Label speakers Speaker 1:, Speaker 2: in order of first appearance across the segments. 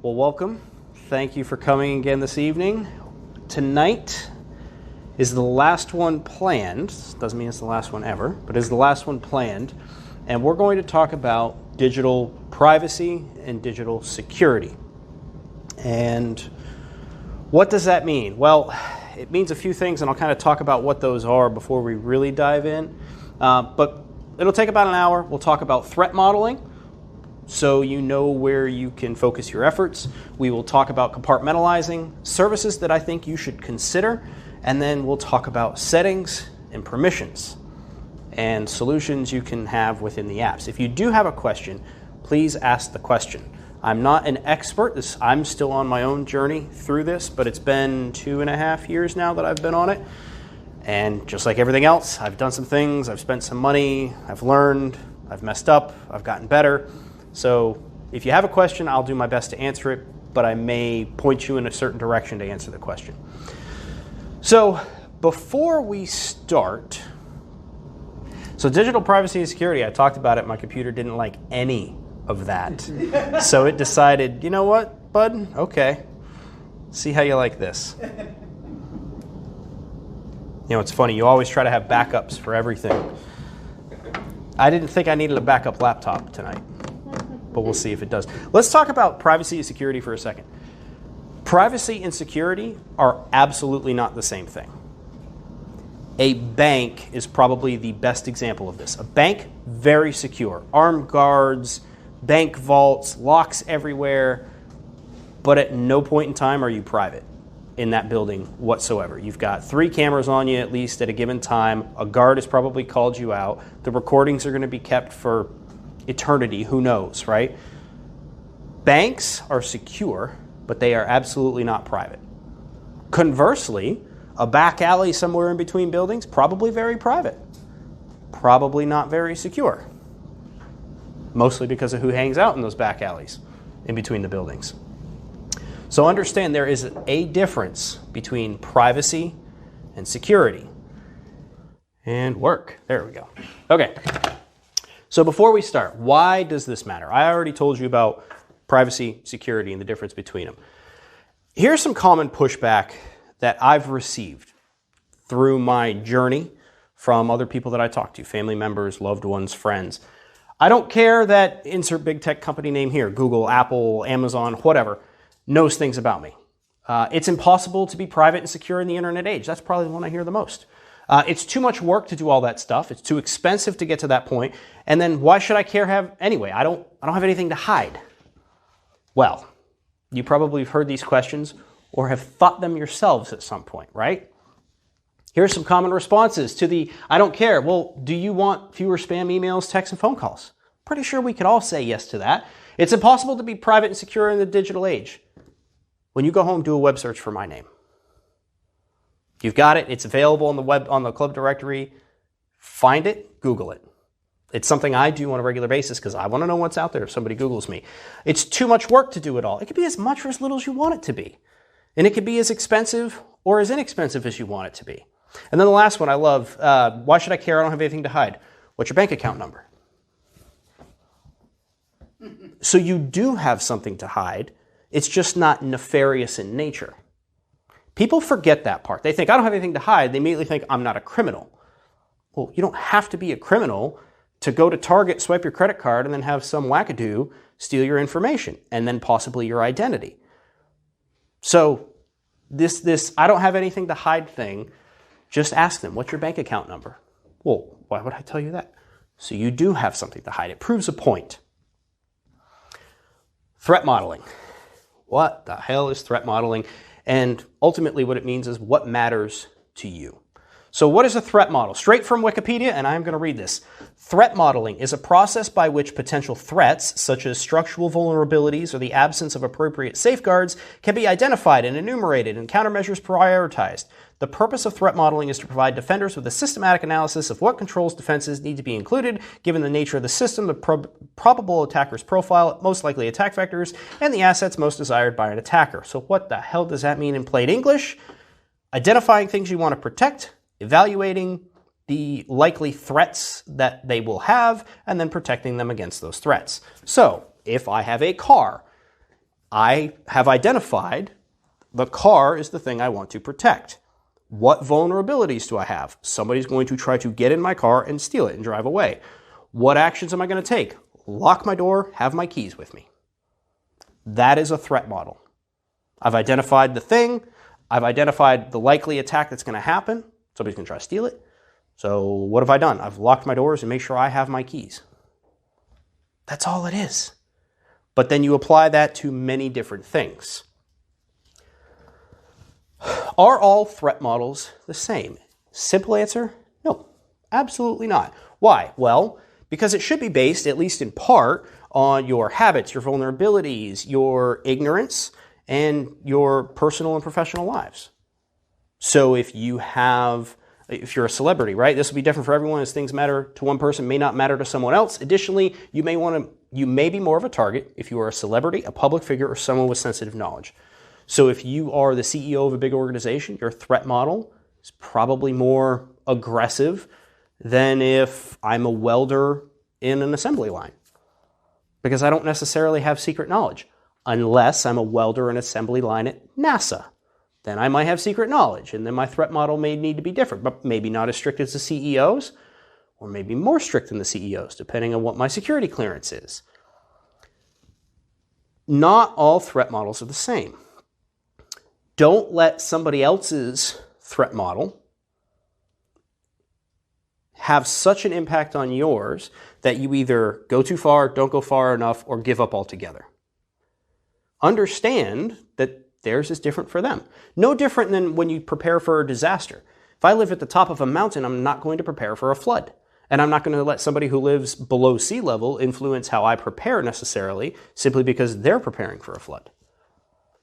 Speaker 1: Well, welcome. Thank you for coming again this evening. Tonight is the last one planned. Doesn't mean it's the last one ever, but it's the last one planned. And we're going to talk about digital privacy and digital security. And what does that mean? Well, it means a few things, and I'll kind of talk about what those are before we really dive in. But it'll take about an hour. We'll talk about threat modeling, so you know where you can focus your efforts. We will talk about compartmentalizing, services that I think you should consider, and then we'll talk about settings and permissions and solutions you can have within the apps. If you do have a question, please ask the question. I'm not an expert. I'm still on my own journey through this, but it's been 2.5 years now that I've been on it. And just like everything else, I've done some things, I've spent some money, I've learned, I've messed up, I've gotten better. So if you have a question, I'll do my best to answer it, but I may point you in a certain direction to answer the question. So before we start, digital privacy and security, I talked about it, my computer didn't like any of that. So it decided, you know what, bud? Okay, see how you like this. You know, it's funny, you always try to have backups for everything. I didn't think I needed a backup laptop tonight, but we'll see if it does. Let's talk about privacy and security for a second. Privacy and security are absolutely not the same thing. A bank is probably the best example of this. A bank, very secure. Armed guards, bank vaults, locks everywhere, but at no point in time are you private in that building whatsoever. You've got 3 cameras on you at least at a given time. A guard has probably called you out. The recordings are going to be kept for eternity, who knows, right? Banks are secure, but they are absolutely not private. Conversely, a back alley somewhere in between buildings, probably very private. Probably not very secure. Mostly because of who hangs out in those back alleys in between the buildings. So understand there is a difference between privacy and security. And work. There we go. Okay. So before we start, why does this matter? I already told you about privacy, security, and the difference between them. Here's some common pushback that I've received through my journey from other people that I talk to, family members, loved ones, friends. I don't care that insert big tech company name here, Google, Apple, Amazon, whatever, knows things about me. It's impossible to be private and secure in the internet age. That's probably the one I hear the most. It's too much work to do all that stuff. It's too expensive to get to that point. And then why should I care anyway? I don't have anything to hide. Well, you probably have heard these questions or have thought them yourselves at some point, right? Here's some common responses to the I don't care. Well, do you want fewer spam emails, texts, and phone calls? Pretty sure we could all say yes to that. It's impossible to be private and secure in the digital age. When you go home, do a web search for my name. You've got it. It's available on the web, on the club directory. Find it, Google it. It's something I do on a regular basis because I want to know what's out there if somebody Googles me. It's too much work to do it all. It could be as much or as little as you want it to be. And it could be as expensive or as inexpensive as you want it to be. And then the last one I love, why should I care? I don't have anything to hide. What's your bank account number? So you do have something to hide. It's just not nefarious in nature. People forget that part. They think, I don't have anything to hide. They immediately think, I'm not a criminal. Well, you don't have to be a criminal to go to Target, swipe your credit card, and then have some wackadoo steal your information and then possibly your identity. So this I don't have anything to hide thing, just ask them, what's your bank account number? Well, why would I tell you that? So you do have something to hide. It proves a point. Threat modeling. What the hell is threat modeling? And ultimately what it means is what matters to you. So what is a threat model? Straight from Wikipedia, and I'm going to read this. Threat modeling is a process by which potential threats, such as structural vulnerabilities or the absence of appropriate safeguards, can be identified and enumerated and countermeasures prioritized. The purpose of threat modeling is to provide defenders with a systematic analysis of what controls defenses need to be included, given the nature of the system, the probable attacker's profile, most likely attack vectors, and the assets most desired by an attacker. So what the hell does that mean in plain English? Identifying things you want to protect, evaluating the likely threats that they will have, and then protecting them against those threats. So, if I have a car, I have identified the car is the thing I want to protect. What vulnerabilities do I have? Somebody's going to try to get in my car and steal it and drive away. What actions am I going to take? Lock my door, have my keys with me. That is a threat model. I've identified the thing. I've identified the likely attack that's going to happen. Somebody's going to try to steal it. So what have I done? I've locked my doors and make sure I have my keys. That's all it is. But then you apply that to many different things. Are all threat models the same? Simple answer, no, absolutely not. Why? Well, because it should be based, at least in part, on your habits, your vulnerabilities, your ignorance, and your personal and professional lives. So if you're a celebrity, right? This will be different for everyone as things matter to one person may not matter to someone else. Additionally, you may be more of a target if you are a celebrity, a public figure, or someone with sensitive knowledge. So if you are the CEO of a big organization, your threat model is probably more aggressive than if I'm a welder in an assembly line. Because I don't necessarily have secret knowledge, unless I'm a welder in an assembly line at NASA. Then I might have secret knowledge, and then my threat model may need to be different, but maybe not as strict as the CEOs, or maybe more strict than the CEOs, depending on what my security clearance is. Not all threat models are the same. Don't let somebody else's threat model have such an impact on yours that you either go too far, don't go far enough, or give up altogether. Understand that theirs is different for them. No different than when you prepare for a disaster. If I live at the top of a mountain, I'm not going to prepare for a flood. And I'm not going to let somebody who lives below sea level influence how I prepare necessarily, simply because they're preparing for a flood.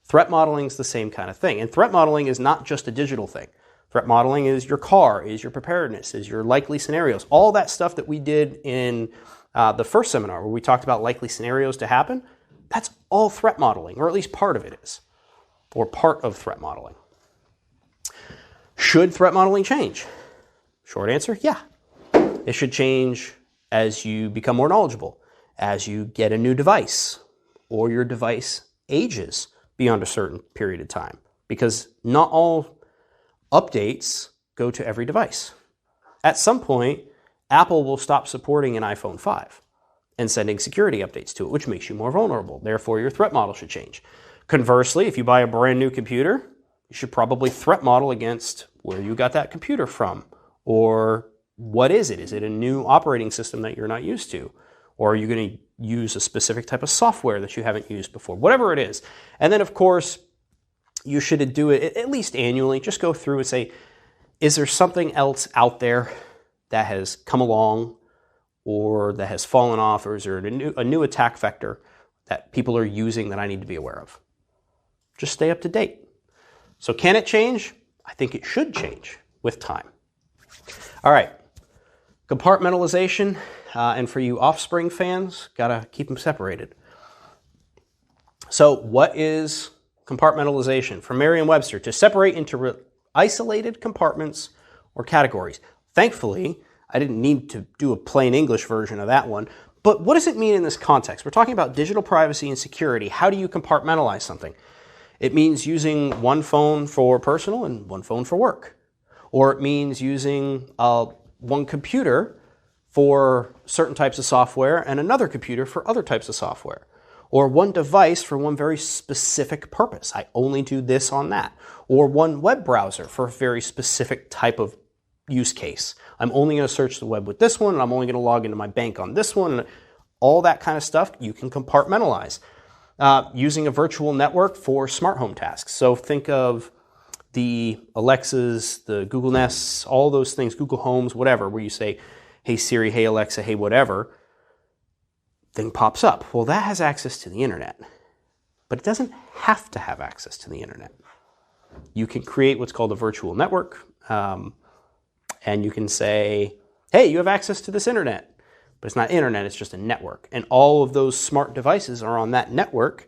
Speaker 1: Threat modeling is the same kind of thing. And threat modeling is not just a digital thing. Threat modeling is your car, is your preparedness, is your likely scenarios. All that stuff that we did in the first seminar where we talked about likely scenarios to happen, that's all threat modeling, or at least part of it is, or part of threat modeling. Should threat modeling change? Short answer, yeah. It should change as you become more knowledgeable, as you get a new device, or your device ages beyond a certain period of time, because not all updates go to every device. At some point, Apple will stop supporting an iPhone 5 and sending security updates to it, which makes you more vulnerable. Therefore, your threat model should change. Conversely, if you buy a brand new computer, you should probably threat model against where you got that computer from, or what is it? Is it a new operating system that you're not used to? Or are you going to use a specific type of software that you haven't used before? Whatever it is. And then, of course, you should do it at least annually. Just go through and say, is there something else out there that has come along or that has fallen off, or is there a new attack vector that people are using that I need to be aware of? Just stay up to date. So can it change? I think it should change with time. All right. Compartmentalization, and for you Offspring fans, gotta keep them separated. So what is compartmentalization? From Merriam-Webster, to separate into isolated compartments or categories. Thankfully, I didn't need to do a plain English version of that one, but what does it mean in this context? We're talking about digital privacy and security. How do you compartmentalize something? It means using one phone for personal and one phone for work. Or it means using one computer for certain types of software and another computer for other types of software. Or one device for one very specific purpose. I only do this on that. Or one web browser for a very specific type of use case. I'm only going to search the web with this one, and I'm only going to log into my bank on this one. All that kind of stuff you can compartmentalize. Using a virtual network for smart home tasks. So think of the Alexas, the Google Nests, all those things, Google Homes, whatever, where you say, hey Siri, hey Alexa, hey whatever, thing pops up. Well, that has access to the internet, but it doesn't have to have access to the internet. You can create what's called a virtual network, and you can say, hey, you have access to this internet, but it's not internet, it's just a network. And all of those smart devices are on that network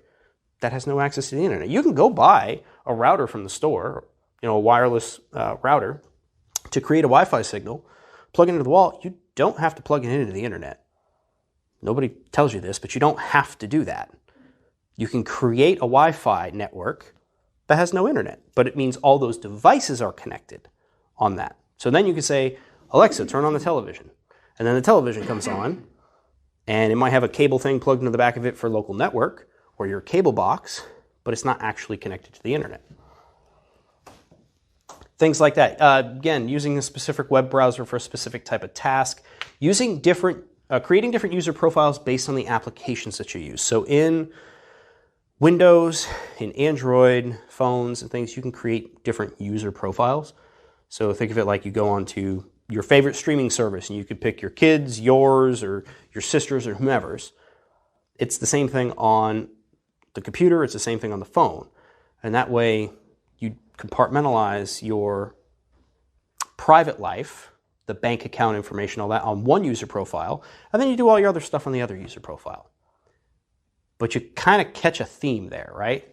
Speaker 1: that has no access to the internet. You can go buy a router from the store, a wireless router, to create a Wi-Fi signal, plug it into the wall. You don't have to plug it into the internet. Nobody tells you this, but you don't have to do that. You can create a Wi-Fi network that has no internet, but it means all those devices are connected on that. So then you can say, Alexa, turn on the television. And then the television comes on, and it might have a cable thing plugged into the back of it for local network or your cable box, but it's not actually connected to the internet. Things like that. Again, using a specific web browser for a specific type of task, creating different user profiles based on the applications that you use. So in Windows, in Android phones and things, you can create different user profiles. So think of it like you go onto your favorite streaming service and you could pick your kids, yours, or your sister's, or whomever's. It's the same thing on the computer, it's the same thing on the phone. And that way you compartmentalize your private life, the bank account information, all that on one user profile, and then you do all your other stuff on the other user profile. But you kind of catch a theme there, right?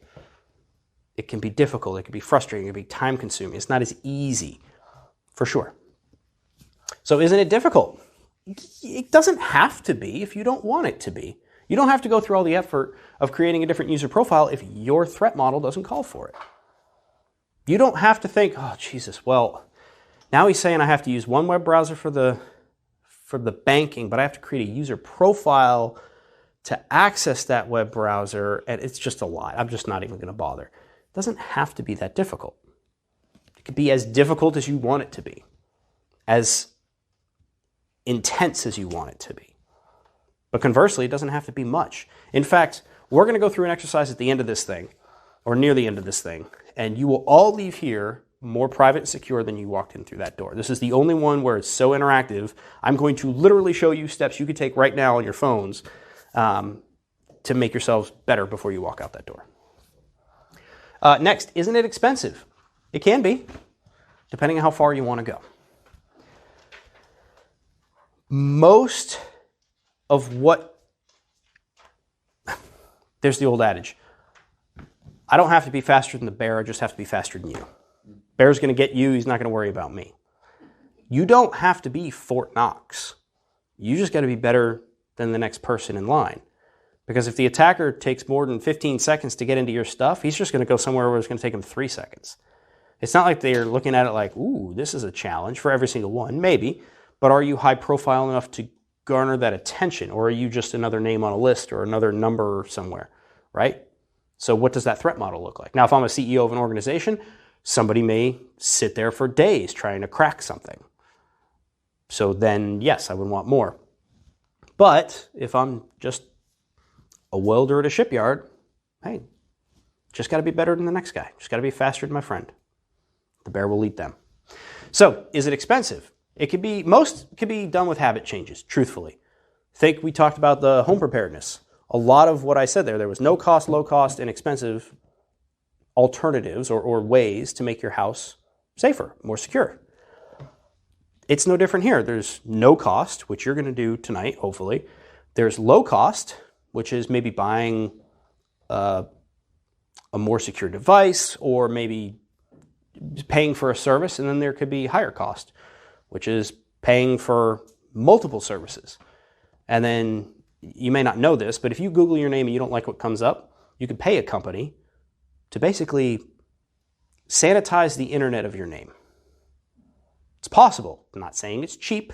Speaker 1: It can be difficult, it can be frustrating, it can be time consuming. It's not as easy, for sure. So isn't it difficult? It doesn't have to be if you don't want it to be. You don't have to go through all the effort of creating a different user profile if your threat model doesn't call for it. You don't have to think, oh, Jesus, well, now he's saying I have to use one web browser for the banking, but I have to create a user profile to access that web browser, and it's just a lot. I'm just not even going to bother. It doesn't have to be that difficult. It could be as difficult as you want it to be, as intense as you want it to be. But conversely, it doesn't have to be much. In fact, we're going to go through an exercise at the end of this thing, or near the end of this thing, and you will all leave here more private and secure than you walked in through that door. This is the only one where it's so interactive. I'm going to literally show you steps you could take right now on your phones to make yourselves better before you walk out that door. Next, isn't it expensive? It can be, depending on how far you want to go. Most of what, there's the old adage, I don't have to be faster than the bear, I just have to be faster than you. Bear's going to get you, he's not going to worry about me. You don't have to be Fort Knox. You just got to be better than the next person in line. Because if the attacker takes more than 15 seconds to get into your stuff, he's just going to go somewhere where it's going to take him 3 seconds. It's not like they're looking at it like, ooh, this is a challenge for every single one. Maybe, but are you high profile enough to garner that attention? Or are you just another name on a list or another number somewhere, right? So what does that threat model look like? Now, if I'm a CEO of an organization, somebody may sit there for days trying to crack something. So then, yes, I would want more. But if I'm just a welder at a shipyard, hey, just got to be better than the next guy. Just got to be faster than my friend. The bear will eat them. So, is it expensive? Most could be done with habit changes, truthfully. Think we talked about the home preparedness. A lot of what I said there was no cost, low cost, and expensive alternatives or ways to make your house safer, more secure. It's no different here. There's no cost, which you're going to do tonight, hopefully. There's low cost, which is maybe buying a more secure device or maybe paying for a service. And then there could be higher cost, which is paying for multiple services. And then you may not know this, but if you Google your name and you don't like what comes up, you could pay a company to basically sanitize the internet of your name. It's possible. I'm not saying it's cheap.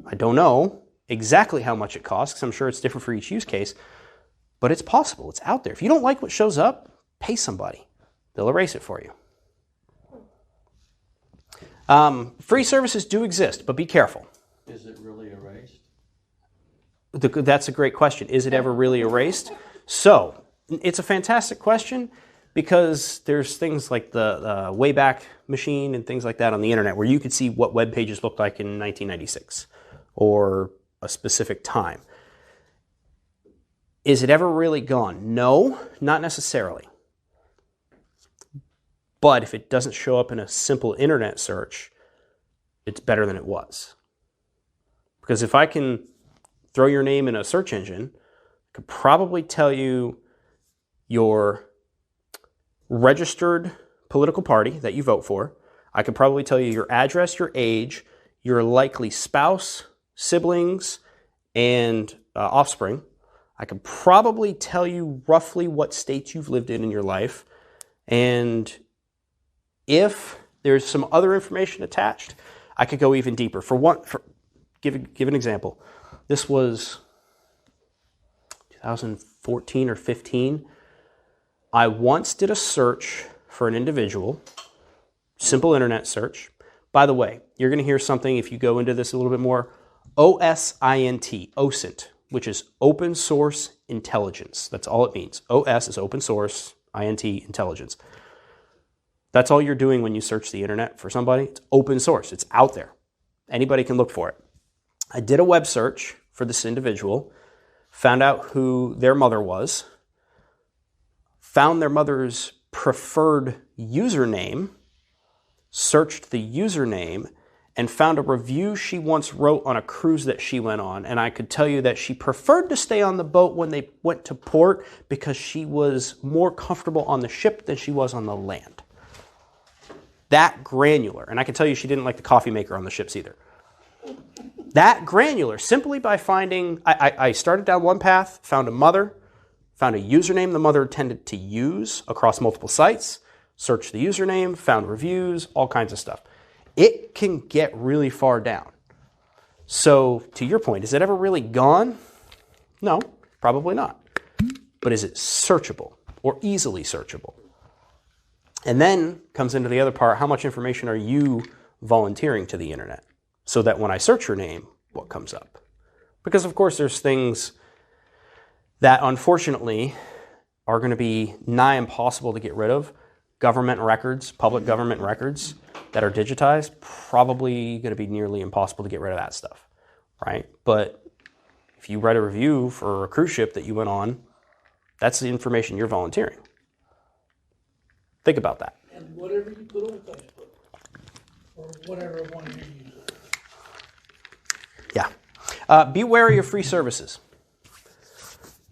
Speaker 1: I don't know exactly how much it costs, because I'm sure it's different for each use case, but it's possible. It's out there. If you don't like what shows up, pay somebody. They'll erase it for you. Free services do exist, but be careful.
Speaker 2: Is it really erased?
Speaker 1: That's a great question. Is it ever really erased? So, it's a fantastic question, because there's things like the Wayback Machine and things like that on the internet where you could see what web pages looked like in 1996 or a specific time. Is it ever really gone? No, not necessarily. But if it doesn't show up in a simple internet search, it's better than it was. Because if I can throw your name in a search engine, I could probably tell you your registered political party that you vote for. I could probably tell you your address, your age, your likely spouse, siblings, and offspring. I could probably tell you roughly what states you've lived in your life. And if there's some other information attached, I could go even deeper. Give an example. This was 2014 or 15. I once did a search for an individual, simple internet search. By the way, you're going to hear something if you go into this a little bit more. OSINT, which is open source intelligence. That's all it means. OS is open source, INT, intelligence. That's all you're doing when you search the internet for somebody. It's open source. It's out there. Anybody can look for it. I did a web search for this individual, found out who their mother was, found their mother's preferred username, searched the username, and found a review she once wrote on a cruise that she went on. And I could tell you that she preferred to stay on the boat when they went to port because she was more comfortable on the ship than she was on the land. That granular. And I can tell you she didn't like the coffee maker on the ships either. That granular, simply by finding, I started down one path, found a mother, found a username the mother tended to use across multiple sites, searched the username, found reviews, all kinds of stuff. It can get really far down. So, to your point, is it ever really gone? No, probably not. But is it searchable or easily searchable? And then comes into the other part, how much information are you volunteering to the internet? So that when I search your name, what comes up? Because of course there's things that unfortunately are going to be nigh impossible to get rid of. Government records, public government records that are digitized, probably going to be nearly impossible to get rid of that stuff, right? But if you write a review for a cruise ship that you went on, that's the information you're volunteering. Think about that.
Speaker 3: And whatever you put on Facebook, or whatever one you use.
Speaker 1: Yeah. Be wary of free services.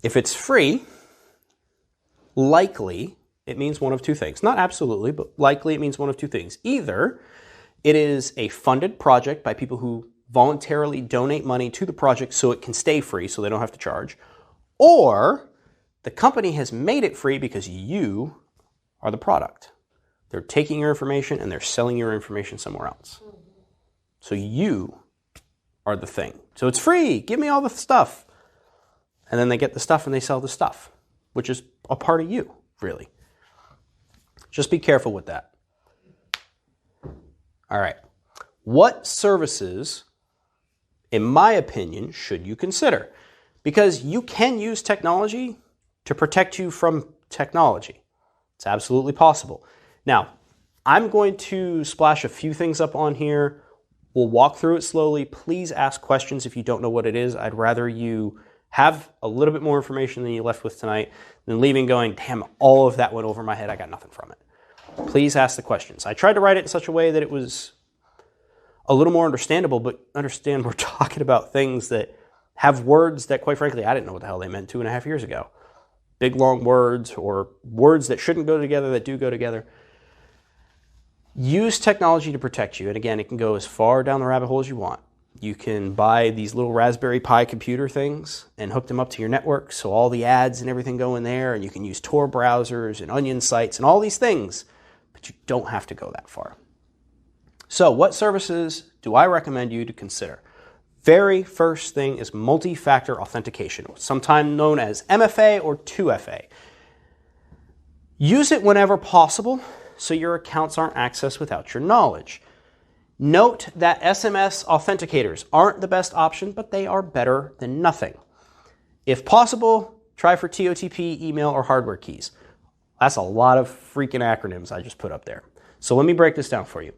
Speaker 1: If it's free, likely it means one of two things. Not absolutely, but likely it means one of two things. Either it is a funded project by people who voluntarily donate money to the project so it can stay free so they don't have to charge, or the company has made it free because you are the product. They're taking your information and they're selling your information somewhere else. So you are the thing. So it's free. Give me all the stuff. And then they get the stuff and they sell the stuff, which is a part of you, really. Just be careful with that. All right. What services, in my opinion, should you consider? Because you can use technology to protect you from technology. It's absolutely possible. Now, I'm going to splash a few things up on here. We'll walk through it slowly. Please ask questions if you don't know what it is. I'd rather you have a little bit more information than you left with tonight than leaving going, damn, all of that went over my head. I got nothing from it. Please ask the questions. I tried to write it in such a way that it was a little more understandable, but understand we're talking about things that have words that, quite frankly, I didn't know what the hell they meant 2.5 years ago. Big, long words or words that shouldn't go together that do go together. Use technology to protect you. And again, it can go as far down the rabbit hole as you want. You can buy these little Raspberry Pi computer things and hook them up to your network so all the ads and everything go in there, and you can use Tor browsers and Onion sites and all these things, but you don't have to go that far. So what services do I recommend you to consider? Very first thing is multi-factor authentication, sometimes known as MFA or 2FA. Use it whenever possible so your accounts aren't accessed without your knowledge. Note that SMS authenticators aren't the best option, but they are better than nothing. If possible, try for TOTP, email, or hardware keys. That's a lot of freaking acronyms I just put up there. So let me break this down for you.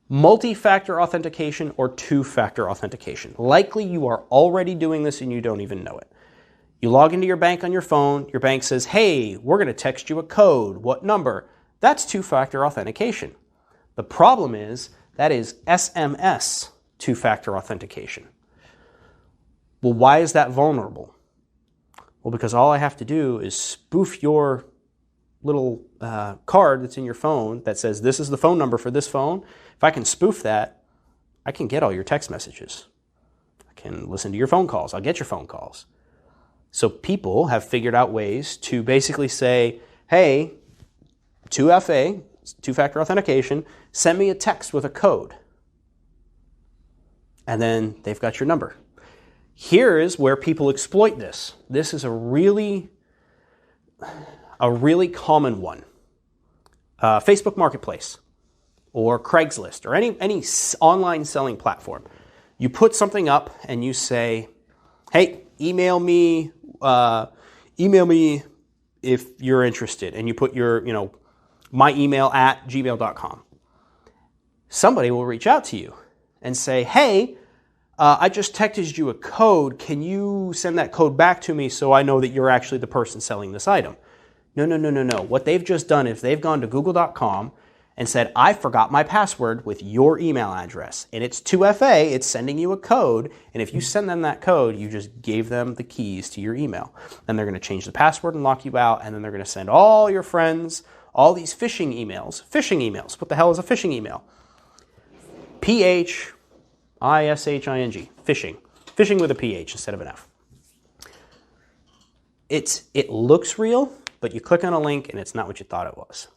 Speaker 1: Multi-factor authentication or two-factor authentication. Likely you are already doing this and you don't even know it. You log into your bank on your phone. Your bank says, hey, we're going to text you a code. What number? That's two-factor authentication. The problem is that is SMS two-factor authentication. Well, why is that vulnerable? Well, because all I have to do is spoof your little card that's in your phone that says this is the phone number for this phone. If I can spoof that, I can get all your text messages. I can listen to your phone calls. I'll get your phone calls. So people have figured out ways to basically say, hey, 2FA, two-factor authentication, send me a text with a code. And then they've got your number. Here is where people exploit this. This is a really common one. Facebook Marketplace or Craigslist or any online selling platform. You put something up and you say, hey, email me if you're interested. And you put your, my email at gmail.com. Somebody will reach out to you and say, hey, I just texted you a code. Can you send that code back to me so I know that you're actually the person selling this item? No. What they've just done is they've gone to google.com and said, I forgot my password with your email address. And it's 2FA, it's sending you a code. And if you send them that code, you just gave them the keys to your email. Then they're going to change the password and lock you out. And then they're going to send all your friends all these phishing emails. Phishing emails. What the hell is a phishing email? Phishing. Phishing. Phishing with a PH instead of an F. It looks real, but you click on a link and it's not what you thought it was.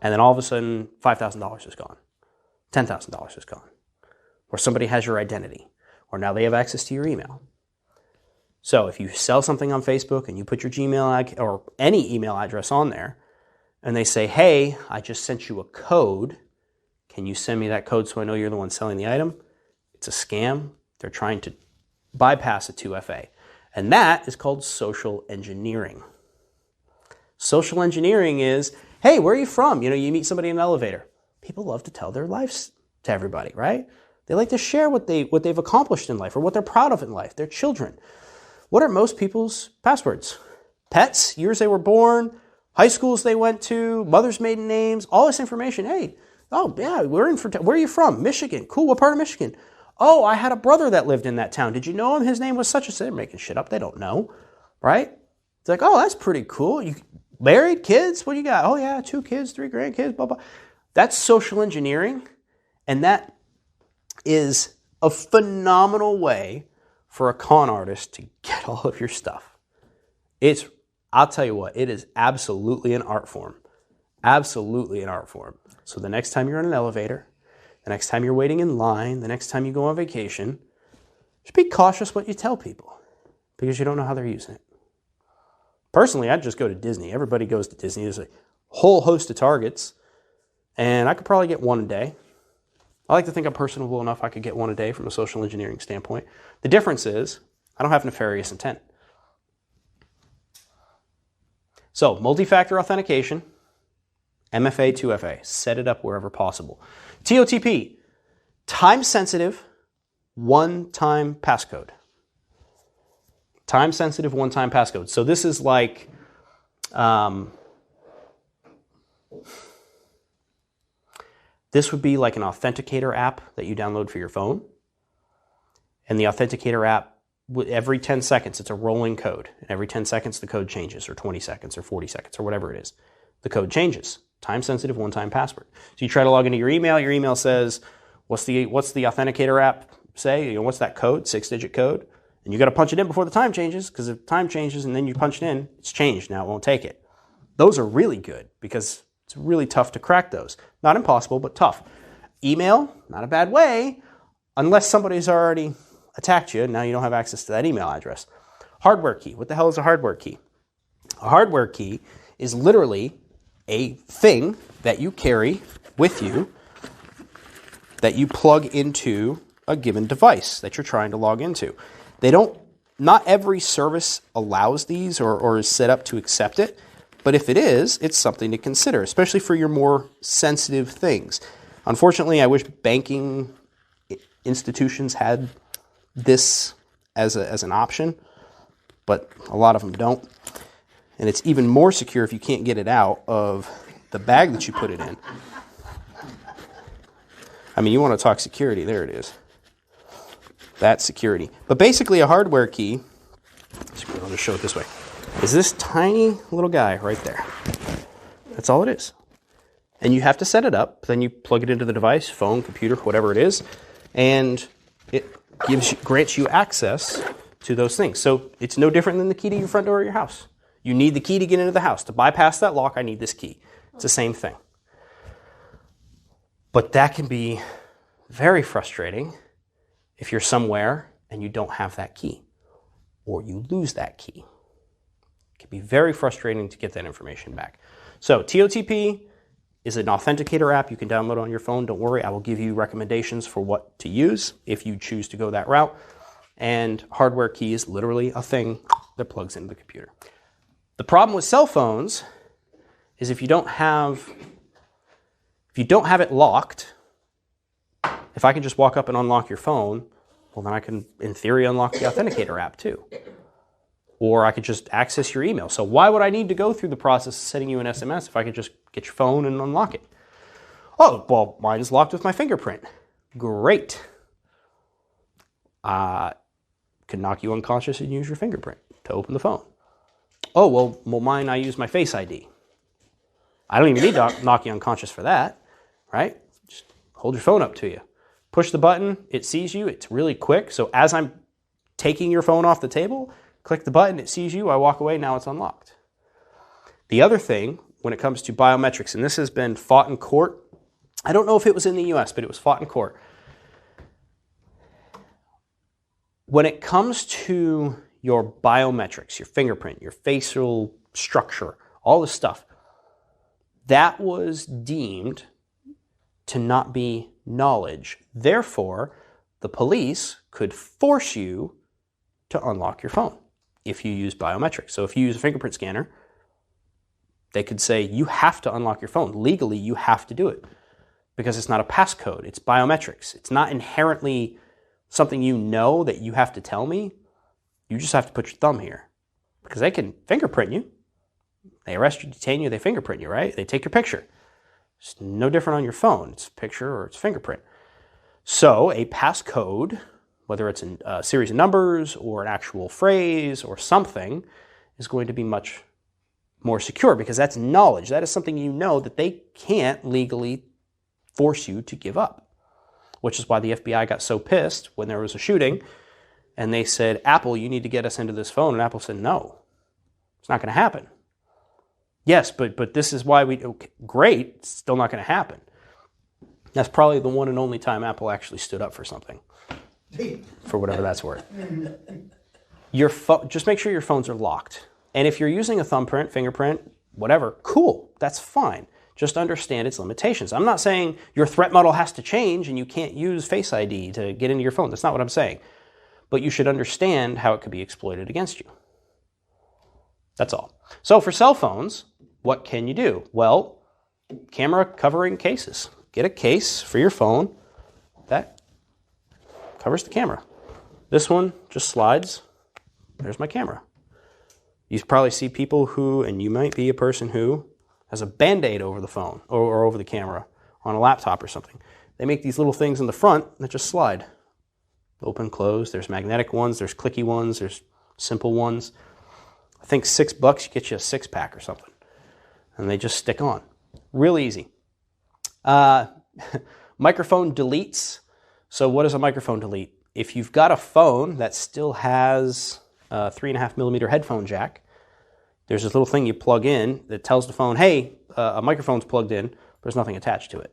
Speaker 1: And then all of a sudden, $5,000 is gone. $10,000 is gone. Or somebody has your identity. Or now they have access to your email. So if you sell something on Facebook and you put your Gmail or any email address on there, and they say, hey, I just sent you a code. Can you send me that code so I know you're the one selling the item? It's a scam. They're trying to bypass a 2FA. And that is called social engineering. Social engineering is, hey, where are you from? You meet somebody in an elevator. People love to tell their lives to everybody, right? They like to share what they've accomplished in life or what they're proud of in life, their children. What are most people's passwords? Pets, years they were born, high schools they went to, mother's maiden names, all this information. Hey, oh, yeah, where are you from? Michigan. Cool, what part of Michigan? Oh, I had a brother that lived in that town. Did you know him? His name was such and such. They're making shit up. They don't know, right? It's like, oh, that's pretty cool. You married, kids? What do you got? Oh, yeah, 2 kids, 3 grandkids, blah, blah. That's social engineering, and that is a phenomenal way for a con artist to get all of your stuff. I'll tell you what, it is absolutely an art form. Absolutely an art form. So the next time you're in an elevator, the next time you're waiting in line, the next time you go on vacation, just be cautious what you tell people because you don't know how they're using it. Personally, I'd just go to Disney. Everybody goes to Disney. There's a whole host of targets, and I could probably get one a day. I like to think I'm personable enough I could get one a day from a social engineering standpoint. The difference is I don't have nefarious intent. So, multi-factor authentication, MFA, 2FA, set it up wherever possible. TOTP, time-sensitive, one-time passcode. Time-sensitive, one-time passcode. So this is like, this would be like an authenticator app that you download for your phone. And the authenticator app, every 10 seconds, it's a rolling code. And every 10 seconds, the code changes, or 20 seconds, or 40 seconds, or whatever it is. The code changes. Time-sensitive, one-time password. So you try to log into your email says, what's the authenticator app say? What's that code, 6-digit code? And you got to punch it in before the time changes, because if time changes and then you punch it in, it's changed. Now it won't take it. Those are really good because it's really tough to crack those. Not impossible, but tough. Email, not a bad way, unless somebody's already attacked you and now you don't have access to that email address. Hardware key. What the hell is a hardware key? A hardware key is literally a thing that you carry with you that you plug into a given device that you're trying to log into. Not every service allows these or is set up to accept it, but if it is, it's something to consider, especially for your more sensitive things. Unfortunately, I wish banking institutions had this as an option, but a lot of them don't. And it's even more secure if you can't get it out of the bag that you put it in. I mean, you want to talk security, there it is. That's security. But basically a hardware key, I'll just show it this way, is this tiny little guy right there. That's all it is. And you have to set it up, then you plug it into the device, phone, computer, whatever it is, and it grants you access to those things. So it's no different than the key to your front door of your house. You need the key to get into the house. To bypass that lock, I need this key. It's the same thing. But that can be very frustrating if you're somewhere and you don't have that key, or you lose that key. It can be very frustrating to get that information back. So TOTP is an authenticator app you can download on your phone. Don't worry, I will give you recommendations for what to use if you choose to go that route. And hardware key is literally a thing that plugs into the computer. The problem with cell phones is if you don't have it locked, if I can just walk up and unlock your phone, well, then I can, in theory, unlock the Authenticator app too. Or I could just access your email. So why would I need to go through the process of sending you an SMS if I could just get your phone and unlock it? Oh, well, mine is locked with my fingerprint. Great. Could knock you unconscious and use your fingerprint to open the phone. Oh, well, mine, I use my Face ID. I don't even need to knock you unconscious for that, right? Just hold your phone up to you. Push the button, it sees you, it's really quick. So as I'm taking your phone off the table, click the button, it sees you, I walk away, now it's unlocked. The other thing, when it comes to biometrics, and this has been fought in court, I don't know if it was in the US, but it was fought in court. When it comes to your biometrics, your fingerprint, your facial structure, all this stuff, that was deemed to not be knowledge. Therefore, the police could force you to unlock your phone if you use biometrics. So if you use a fingerprint scanner, they could say you have to unlock your phone. Legally, you have to do it because it's not a passcode. It's biometrics. It's not inherently something you know that you have to tell me. You just have to put your thumb here because they can fingerprint you. They arrest you, detain you, they fingerprint you, right? They take your picture. It's no different on your phone. It's a picture or it's fingerprint. So a passcode, whether it's a series of numbers or an actual phrase or something, is going to be much more secure because that's knowledge. That is something you know that they can't legally force you to give up, which is why the FBI got so pissed when there was a shooting and they said, Apple, you need to get us into this phone. And Apple said, no, it's not going to happen. Yes, but this is why okay, great, it's still not going to happen. That's probably the one and only time Apple actually stood up for something, for whatever that's worth. Just make sure your phones are locked. And if you're using a thumbprint, fingerprint, whatever, cool, that's fine. Just understand its limitations. I'm not saying your threat model has to change and you can't use Face ID to get into your phone. That's not what I'm saying. But you should understand how it could be exploited against you. That's all. So for cell phones, what can you do? Well, camera covering cases. Get a case for your phone that covers the camera. This one just slides. There's my camera. You probably see people who, and you might be a person who, has a Band-Aid over the phone or over the camera on a laptop or something. They make these little things in the front that just slide. Open, close. There's magnetic ones. There's clicky ones. There's simple ones. I think $6 get you a 6-pack or something. And they just stick on. Real easy. Microphone deletes. So what is a microphone delete? If you've got a phone that still has a 3.5 millimeter headphone jack, there's this little thing you plug in that tells the phone, hey, a microphone's plugged in, but there's nothing attached to it.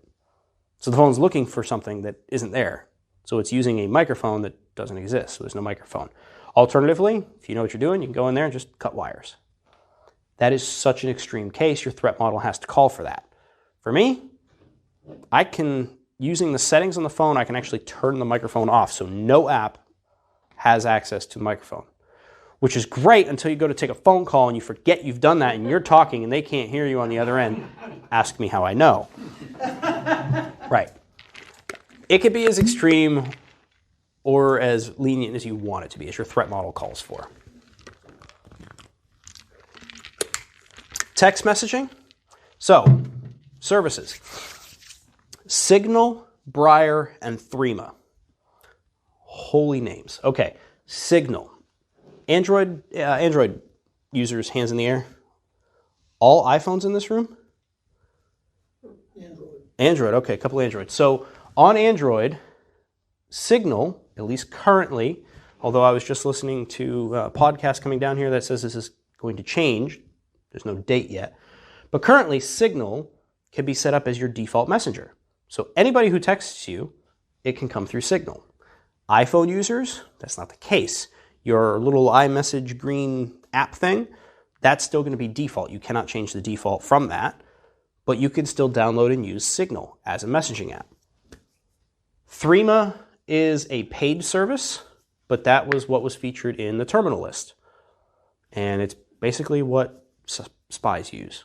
Speaker 1: So the phone's looking for something that isn't there. So it's using a microphone that doesn't exist, so there's no microphone. Alternatively, if you know what you're doing, you can go in there and just cut wires. That is such an extreme case, your threat model has to call for that. For me, I can, using the settings on the phone, I can actually turn the microphone off, so no app has access to the microphone, which is great until you go to take a phone call and you forget you've done that and you're talking and they can't hear you on the other end. Ask me how I know. Right. It could be as extreme or as lenient as you want it to be, as your threat model calls for. Text messaging. So, services. Signal, Briar, and Threema. Holy names. Okay, Signal. Android users, hands in the air. All iPhones in this room? Android, okay, a couple Androids. So on Android, Signal, at least currently, although I was just listening to a podcast coming down here that says this is going to change. There's no date yet. But currently, Signal can be set up as your default messenger. So anybody who texts you, it can come through Signal. iPhone users, that's not the case. Your little iMessage green app thing, that's still going to be default. You cannot change the default from that, but you can still download and use Signal as a messaging app. Threema is a paid service, but that was what was featured in the terminal list. And it's basically what spies use.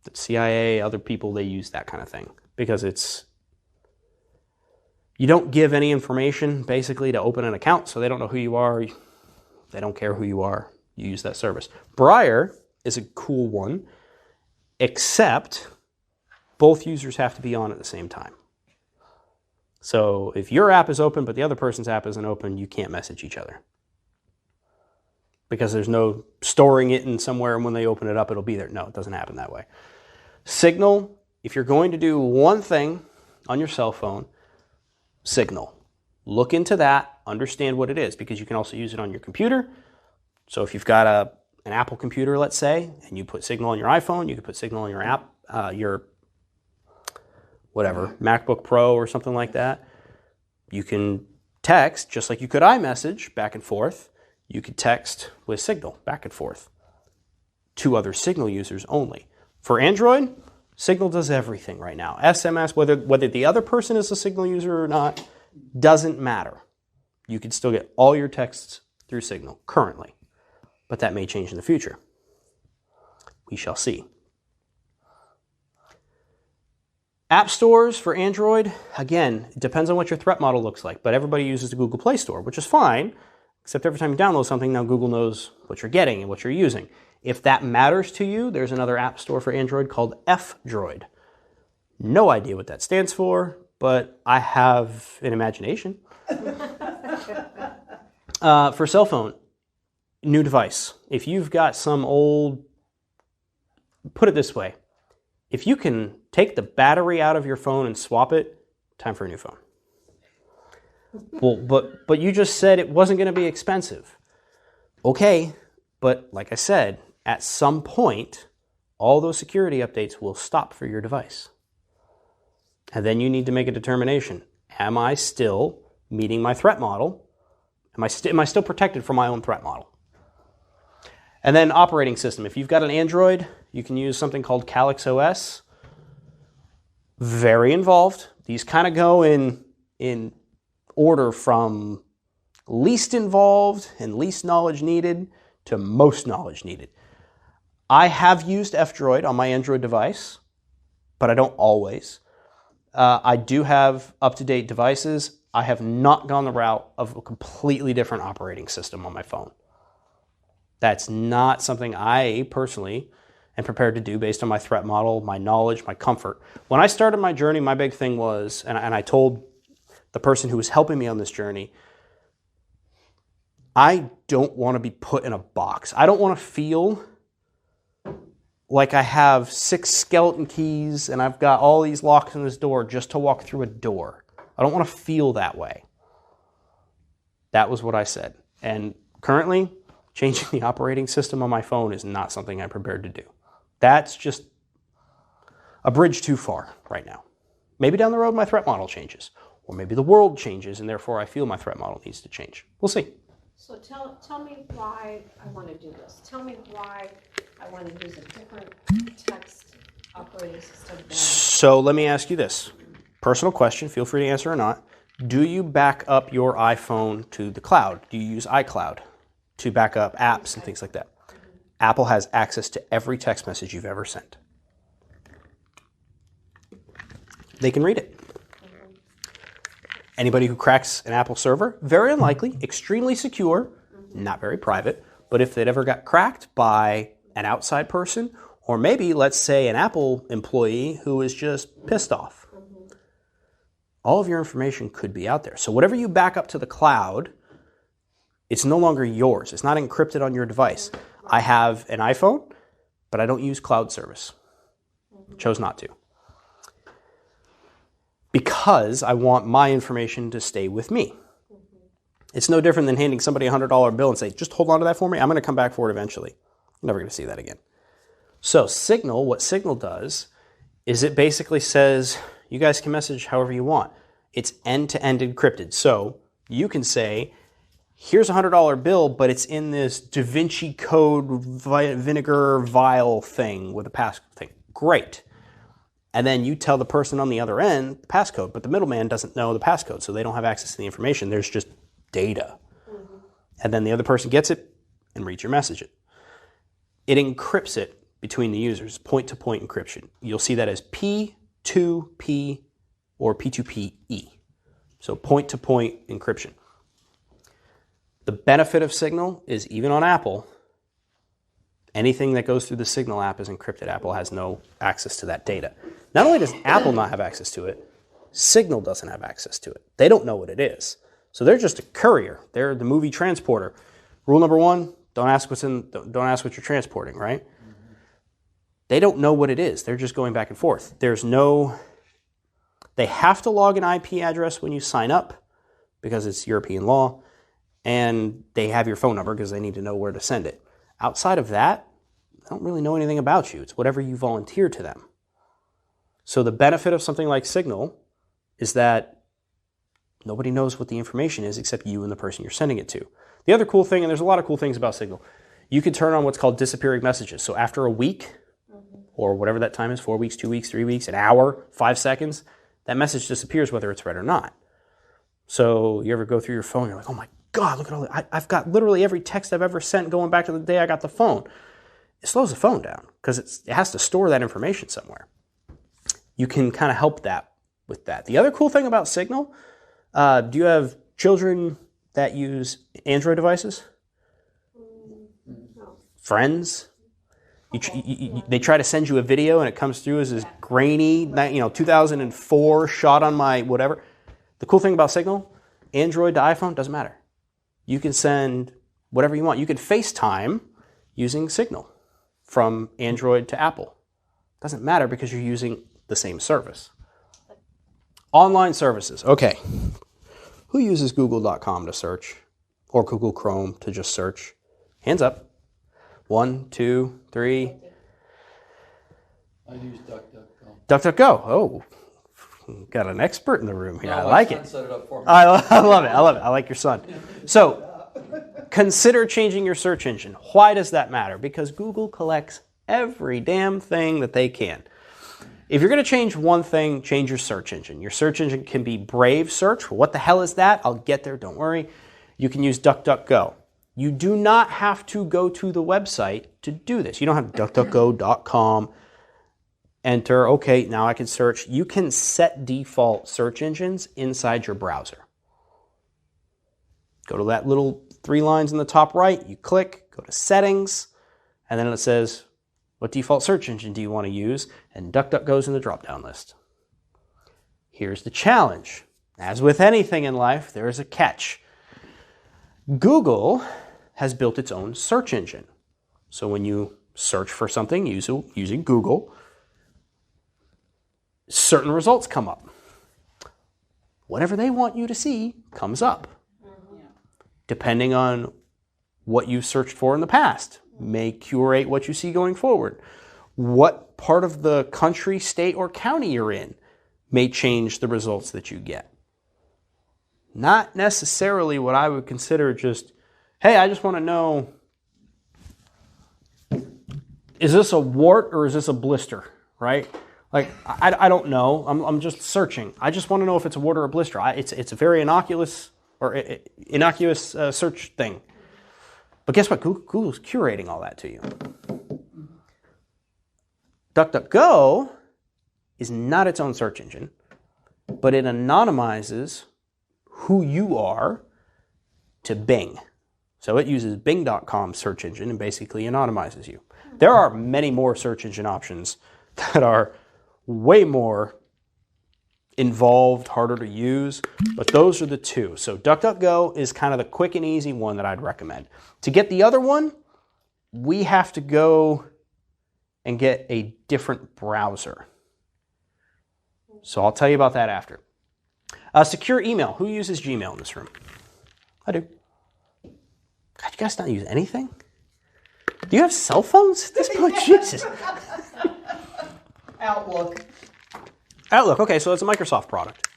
Speaker 1: The CIA, other people, they use that kind of thing because you don't give any information basically to open an account, so they don't know who you are. They don't care who you are. You use that service. Briar is a cool one, except both users have to be on at the same time. So if your app is open but the other person's app isn't open, you can't message each other. Because there's no storing it in somewhere and when they open it up it'll be there. No, it doesn't happen that way. Signal, if you're going to do one thing on your cell phone, Signal. Look into that, understand what it is, because you can also use it on your computer. So if you've got an Apple computer, let's say, and you put Signal on your iPhone, you can put Signal on your app, your whatever, MacBook Pro or something like that. You can text, just like you could iMessage back and forth, you could text with Signal back and forth to other Signal users only. For Android, Signal does everything right now. SMS, whether the other person is a Signal user or not, doesn't matter. You can still get all your texts through Signal currently, but that may change in the future. We shall see. App stores for Android, again, it depends on what your threat model looks like, but everybody uses the Google Play Store, which is fine, except every time you download something, now Google knows what you're getting and what you're using. If that matters to you, there's another app store for Android called F-Droid. No idea what that stands for, but I have an imagination. For cell phone, new device. If you've got some old, put it this way, if you can take the battery out of your phone and swap it, time for a new phone. Well, but you just said it wasn't going to be expensive. Okay, but like I said, at some point, all those security updates will stop for your device. And then you need to make a determination. Am I still meeting my threat model? Am I still protected from my own threat model? And then operating system. If you've got an Android, you can use something called Calyx OS. Very involved. These kind of go in order from least involved and least knowledge needed to most knowledge needed. I have used F-Droid on my Android device, but I don't always. I do have up-to-date devices. I have not gone the route of a completely different operating system on my phone. That's not something I personally am prepared to do based on my threat model, my knowledge, my comfort. When I started my journey, my big thing was, and I told the person who was helping me on this journey, I don't want to be put in a box. I don't want to feel like I have 6 skeleton keys and I've got all these locks in this door just to walk through a door. I don't want to feel that way. That was what I said. And currently, changing the operating system on my phone is not something I'm prepared to do. That's just a bridge too far right now. Maybe down the road my threat model changes. Or maybe the world changes and therefore I feel my threat model needs to change. We'll see.
Speaker 4: So tell me why I want to do this. Tell me why I want to use a different text operating system.
Speaker 1: So let me ask you this. Personal question, feel free to answer or not. Do you back up your iPhone to the cloud? Do you use iCloud to back up apps and things like that? Apple has access to every text message you've ever sent. They can read it. Anybody who cracks an Apple server, very unlikely, extremely secure, not very private, but if it ever got cracked by an outside person, or maybe, let's say, an Apple employee who is just pissed off, all of your information could be out there. So whatever you back up to the cloud, it's no longer yours. It's not encrypted on your device. I have an iPhone, but I don't use cloud service. Chose not to. Because I want my information to stay with me. It's no different than handing somebody a $100 bill and say, just hold on to that for me. I'm going to come back for it eventually. You're never going to see that again. So Signal, what Signal does is it basically says, you guys can message however you want. It's end-to-end encrypted. So you can say, here's a $100 bill, but it's in this Da Vinci Code vinegar vial thing with a passcode thing. Great. And then you tell the person on the other end the passcode, but the middleman doesn't know the passcode, so they don't have access to the information. There's just data. Mm-hmm. And then the other person gets it and reads your message. It encrypts it between the users, point-to-point encryption. You'll see that as P2P or P2PE. So point-to-point encryption. The benefit of Signal is even on Apple, anything that goes through the Signal app is encrypted. Apple has no access to that data. Not only does Apple not have access to it, Signal doesn't have access to it. They don't know what it is. So they're just a courier. They're the movie transporter. Rule number one, don't ask what you're transporting, right? Mm-hmm. They don't know what it is. They're just going back and forth. They have to log an IP address when you sign up because it's European law. And they have your phone number because they need to know where to send it. Outside of that, they don't really know anything about you. It's whatever you volunteer to them. So the benefit of something like Signal is that nobody knows what the information is except you and the person you're sending it to. The other cool thing, and there's a lot of cool things about Signal, you can turn on what's called disappearing messages. So after a week, or whatever that time is, 4 weeks, 2 weeks, 3 weeks, an hour, 5 seconds, that message disappears whether it's read or not. So you ever go through your phone, you're like, oh my God, look at all that. I've got literally every text I've ever sent going back to the day I got the phone. It slows the phone down because it has to store that information somewhere. You can kind of help that with that. The other cool thing about Signal, do you have children that use Android devices?
Speaker 4: No.
Speaker 1: Friends? They try to send you a video and it comes through as this grainy, 2004 shot on my whatever. The cool thing about Signal, Android to iPhone, doesn't matter. You can send whatever you want. You can FaceTime using Signal from Android to Apple. Doesn't matter because you're using the same service. Online services. Okay. Who uses Google.com to search? Or Google Chrome to just search? Hands up. 1, 2, 3.
Speaker 2: I use DuckDuckGo.
Speaker 1: DuckDuckGo. Oh, got an expert in the room here.
Speaker 2: No,
Speaker 1: I
Speaker 2: my
Speaker 1: like
Speaker 2: son
Speaker 1: it.
Speaker 2: set it up for me.
Speaker 1: I love it. I like your son. So consider changing your search engine. Why does that matter? Because Google collects every damn thing that they can. If you're going to change one thing, change your search engine. Your search engine can be Brave Search. What the hell is that? I'll get there. Don't worry. You can use DuckDuckGo. You do not have to go to the website to do this. You don't have DuckDuckGo.com. Enter, okay, now I can search. You can set default search engines inside your browser. Go to that little 3 lines in the top right, you click, go to settings, and then it says, what default search engine do you want to use? And DuckDuckGo's in the drop-down list. Here's the challenge. As with anything in life, there is a catch. Google has built its own search engine. So when you search for something using Google, certain results come up. Whatever they want you to see comes up. Depending on what you've searched for in the past, may curate what you see going forward. What part of the country, state, or county you're in may change the results that you get. Not necessarily what I would consider just, hey, I just want to know, is this a wart or is this a blister, right? Like, I don't know. I'm just searching. I just want to know if it's a wart or a blister. It's a very innocuous search thing. But guess what? Google's curating all that to you. DuckDuckGo is not its own search engine, but it anonymizes who you are to Bing. So it uses Bing.com search engine and basically anonymizes you. There are many more search engine options that are way more involved, harder to use, but those are the two. So DuckDuckGo is kind of the quick and easy one that I'd recommend. To get the other one, we have to go and get a different browser. So I'll tell you about that after. Secure email. Who uses Gmail in this room? I do. God, you guys not use anything? Do you have cell phones at this point? Jesus.
Speaker 5: Outlook.
Speaker 1: Outlook, okay, so it's a Microsoft product.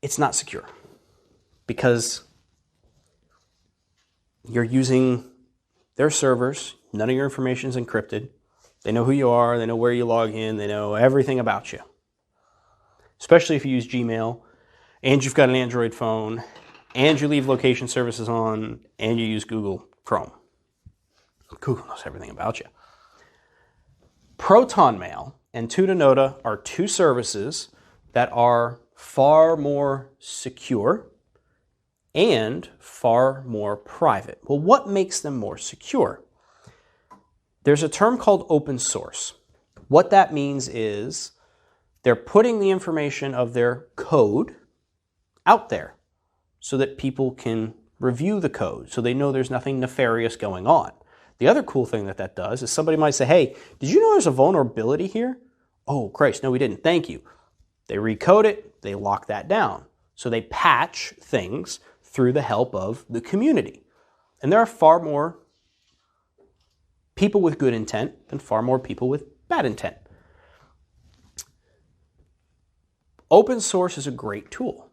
Speaker 1: It's not secure because you're using their servers. None of your information is encrypted. They know who you are. They know where you log in. They know everything about you. Especially if you use Gmail and you've got an Android phone and you leave location services on and you use Google Chrome. Google knows everything about you. ProtonMail and Tutanota are two services that are far more secure and far more private. Well, what makes them more secure? There's a term called open source. What that means is they're putting the information of their code out there so that people can review the code, so they know there's nothing nefarious going on. The other cool thing that does is somebody might say, hey, did you know there's a vulnerability here? Oh, Christ, no, we didn't. Thank you. They recode it, they lock that down. So they patch things through the help of the community. And there are far more people with good intent than far more people with bad intent. Open source is a great tool.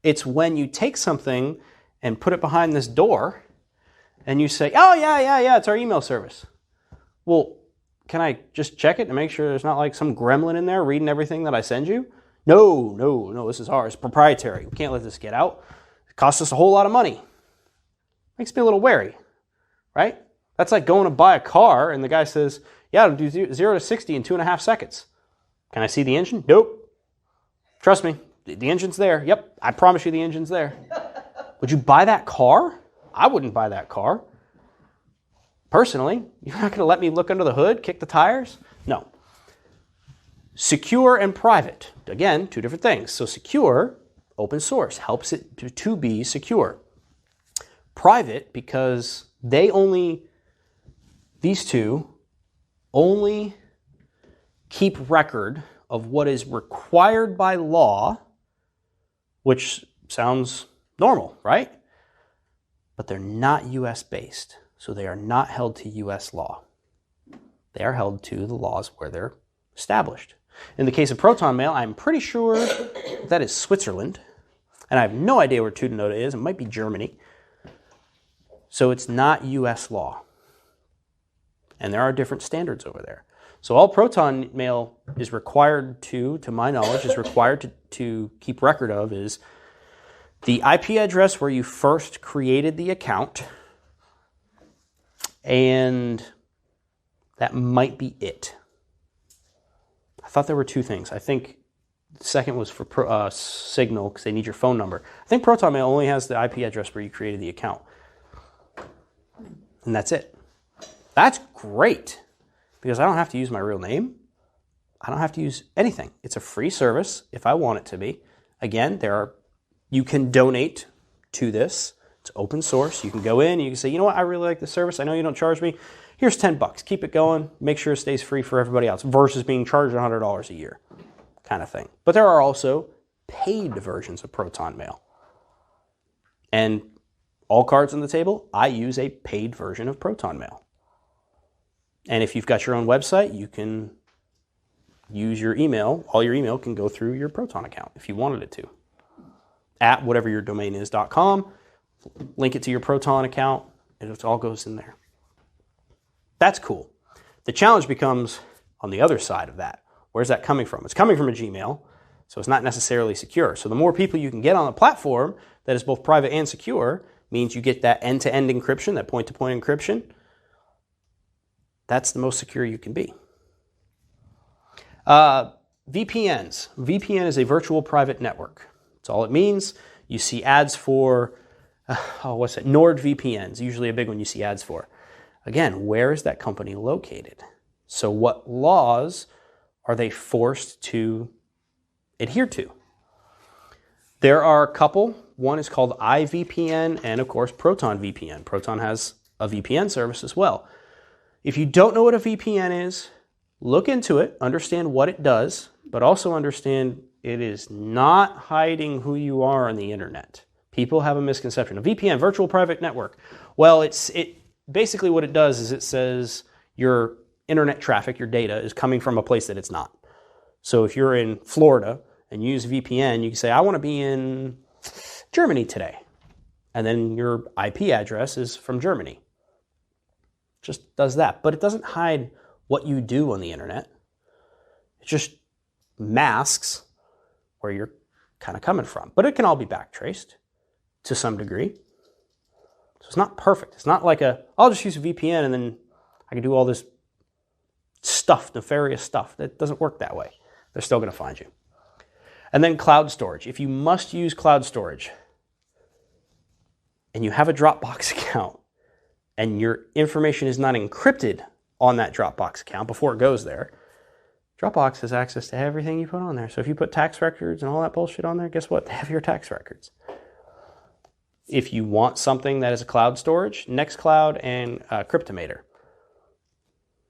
Speaker 1: It's when you take something and put it behind this door and you say, oh, yeah, it's our email service. Well, can I just check it and make sure there's not like some gremlin in there reading everything that I send you? No, this is ours. It's proprietary. We can't let this get out. It costs us a whole lot of money. Makes me a little wary, right? That's like going to buy a car and the guy says, yeah, it'll do 0 to 60 in 2.5 seconds. Can I see the engine? Nope. Trust me, the engine's there. Yep, I promise you the engine's there. Would you buy that car? I wouldn't buy that car. Personally, you're not going to let me look under the hood, kick the tires? No. Secure and private. Again, two different things. So secure, open source, helps it to be secure. Private, because these two only keep record of what is required by law, which sounds normal, right? But they're not US based, so they are not held to US law. They are held to the laws where they're established. In the case of ProtonMail, I'm pretty sure that is Switzerland, and I have no idea where Tutanota is. It might be Germany. So it's not US law. And there are different standards over there. So all ProtonMail is required to my knowledge, is required to keep record of is the IP address where you first created the account, and that might be it. I thought there were two things. I think the second was for Signal because they need your phone number. I think ProtonMail only has the IP address where you created the account. And that's it. That's great because I don't have to use my real name. I don't have to use anything. It's a free service if I want it to be. Again, you can donate to this. It's open source. You can go in and you can say, you know what, I really like this service. I know you don't charge me. Here's $10. Keep it going. Make sure it stays free for everybody else versus being charged $100 a year kind of thing. But there are also paid versions of ProtonMail. And all cards on the table, I use a paid version of ProtonMail. And if you've got your own website, you can use your email. All your email can go through your Proton account if you wanted it to. At whateveryourdomainis.com, link it to your Proton account, and it all goes in there. That's cool. The challenge becomes on the other side of that. Where's that coming from? It's coming from a Gmail, so it's not necessarily secure. So the more people you can get on a platform that is both private and secure means you get that end-to-end encryption, that point-to-point encryption. That's the most secure you can be. VPNs. VPN is a virtual private network. That's all it means. You see ads for, NordVPNs, usually a big one you see ads for. Again, where is that company located? So what laws are they forced to adhere to? There are a couple. One is called iVPN and, of course, ProtonVPN. Proton has a VPN service as well. If you don't know what a VPN is, look into it, understand what it does, but also understand It is not hiding who you are on the internet. People have a misconception. A VPN, virtual private network. Well, basically what it does is it says your internet traffic, your data, is coming from a place that it's not. So if you're in Florida and you use VPN, you can say, I want to be in Germany today. And then your IP address is from Germany. It just does that. But it doesn't hide what you do on the internet. It just masks where you're kind of coming from. But it can all be backtraced to some degree. So it's not perfect. It's not like I'll just use a VPN and then I can do all this stuff, nefarious stuff. That doesn't work that way. They're still going to find you. And then cloud storage. If you must use cloud storage and you have a Dropbox account and your information is not encrypted on that Dropbox account before it goes there, Dropbox has access to everything you put on there. So if you put tax records and all that bullshit on there, guess what? They have your tax records. If you want something that is a cloud storage, Nextcloud and Cryptomator.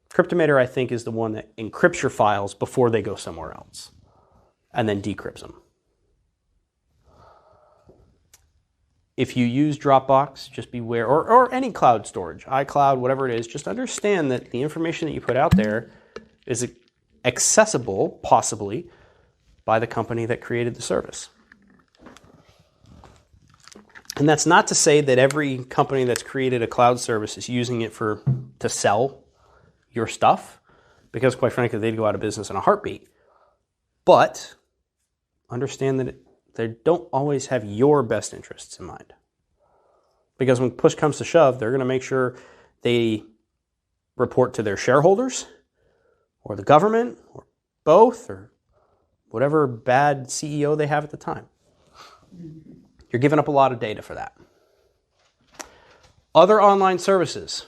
Speaker 1: Cryptomator, I think, is the one that encrypts your files before they go somewhere else and then decrypts them. If you use Dropbox, just beware, or any cloud storage, iCloud, whatever it is, just understand that the information that you put out there is accessible, possibly, by the company that created the service. And that's not to say that every company that's created a cloud service is using it to sell your stuff, because quite frankly, they'd go out of business in a heartbeat. But understand that they don't always have your best interests in mind. Because when push comes to shove, they're going to make sure they report to their shareholders or the government or both or whatever bad CEO they have at the time. You're giving up a lot of data for that. Other online services.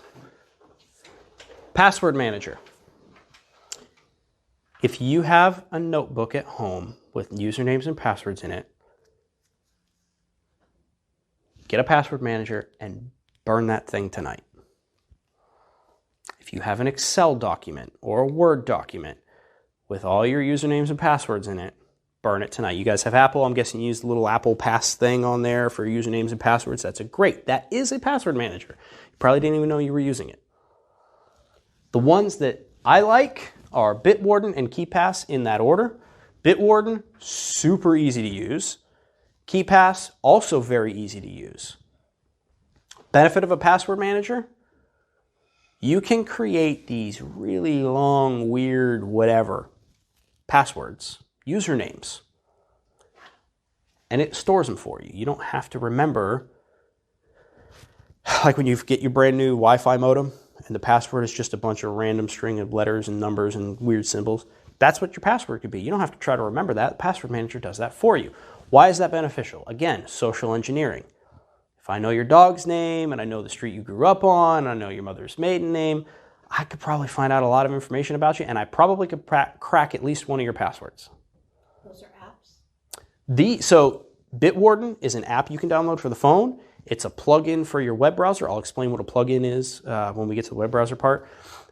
Speaker 1: Password manager. If you have a notebook at home with usernames and passwords in it, get a password manager and burn that thing tonight. If you have an Excel document or a Word document with all your usernames and passwords in it, burn it tonight. You guys have Apple. I'm guessing you use the little Apple Pass thing on there for usernames and passwords. That's great. That is a password manager. You probably didn't even know you were using it. The ones that I like are Bitwarden and KeePass in that order. Bitwarden, super easy to use. KeePass, also very easy to use. Benefit of a password manager, you can create these really long, weird, whatever passwords, usernames, and it stores them for you. You don't have to remember, like when you get your brand new Wi-Fi modem and the password is just a bunch of random string of letters and numbers and weird symbols. That's what your password could be. You don't have to try to remember that. The password manager does that for you. Why is that beneficial? Again, social engineering. If I know your dog's name and I know the street you grew up on, and I know your mother's maiden name, I could probably find out a lot of information about you, and I probably could crack at least one of your passwords.
Speaker 4: Those are apps?
Speaker 1: So Bitwarden is an app you can download for the phone. It's a plugin for your web browser. I'll explain what a plugin is when we get to the web browser part.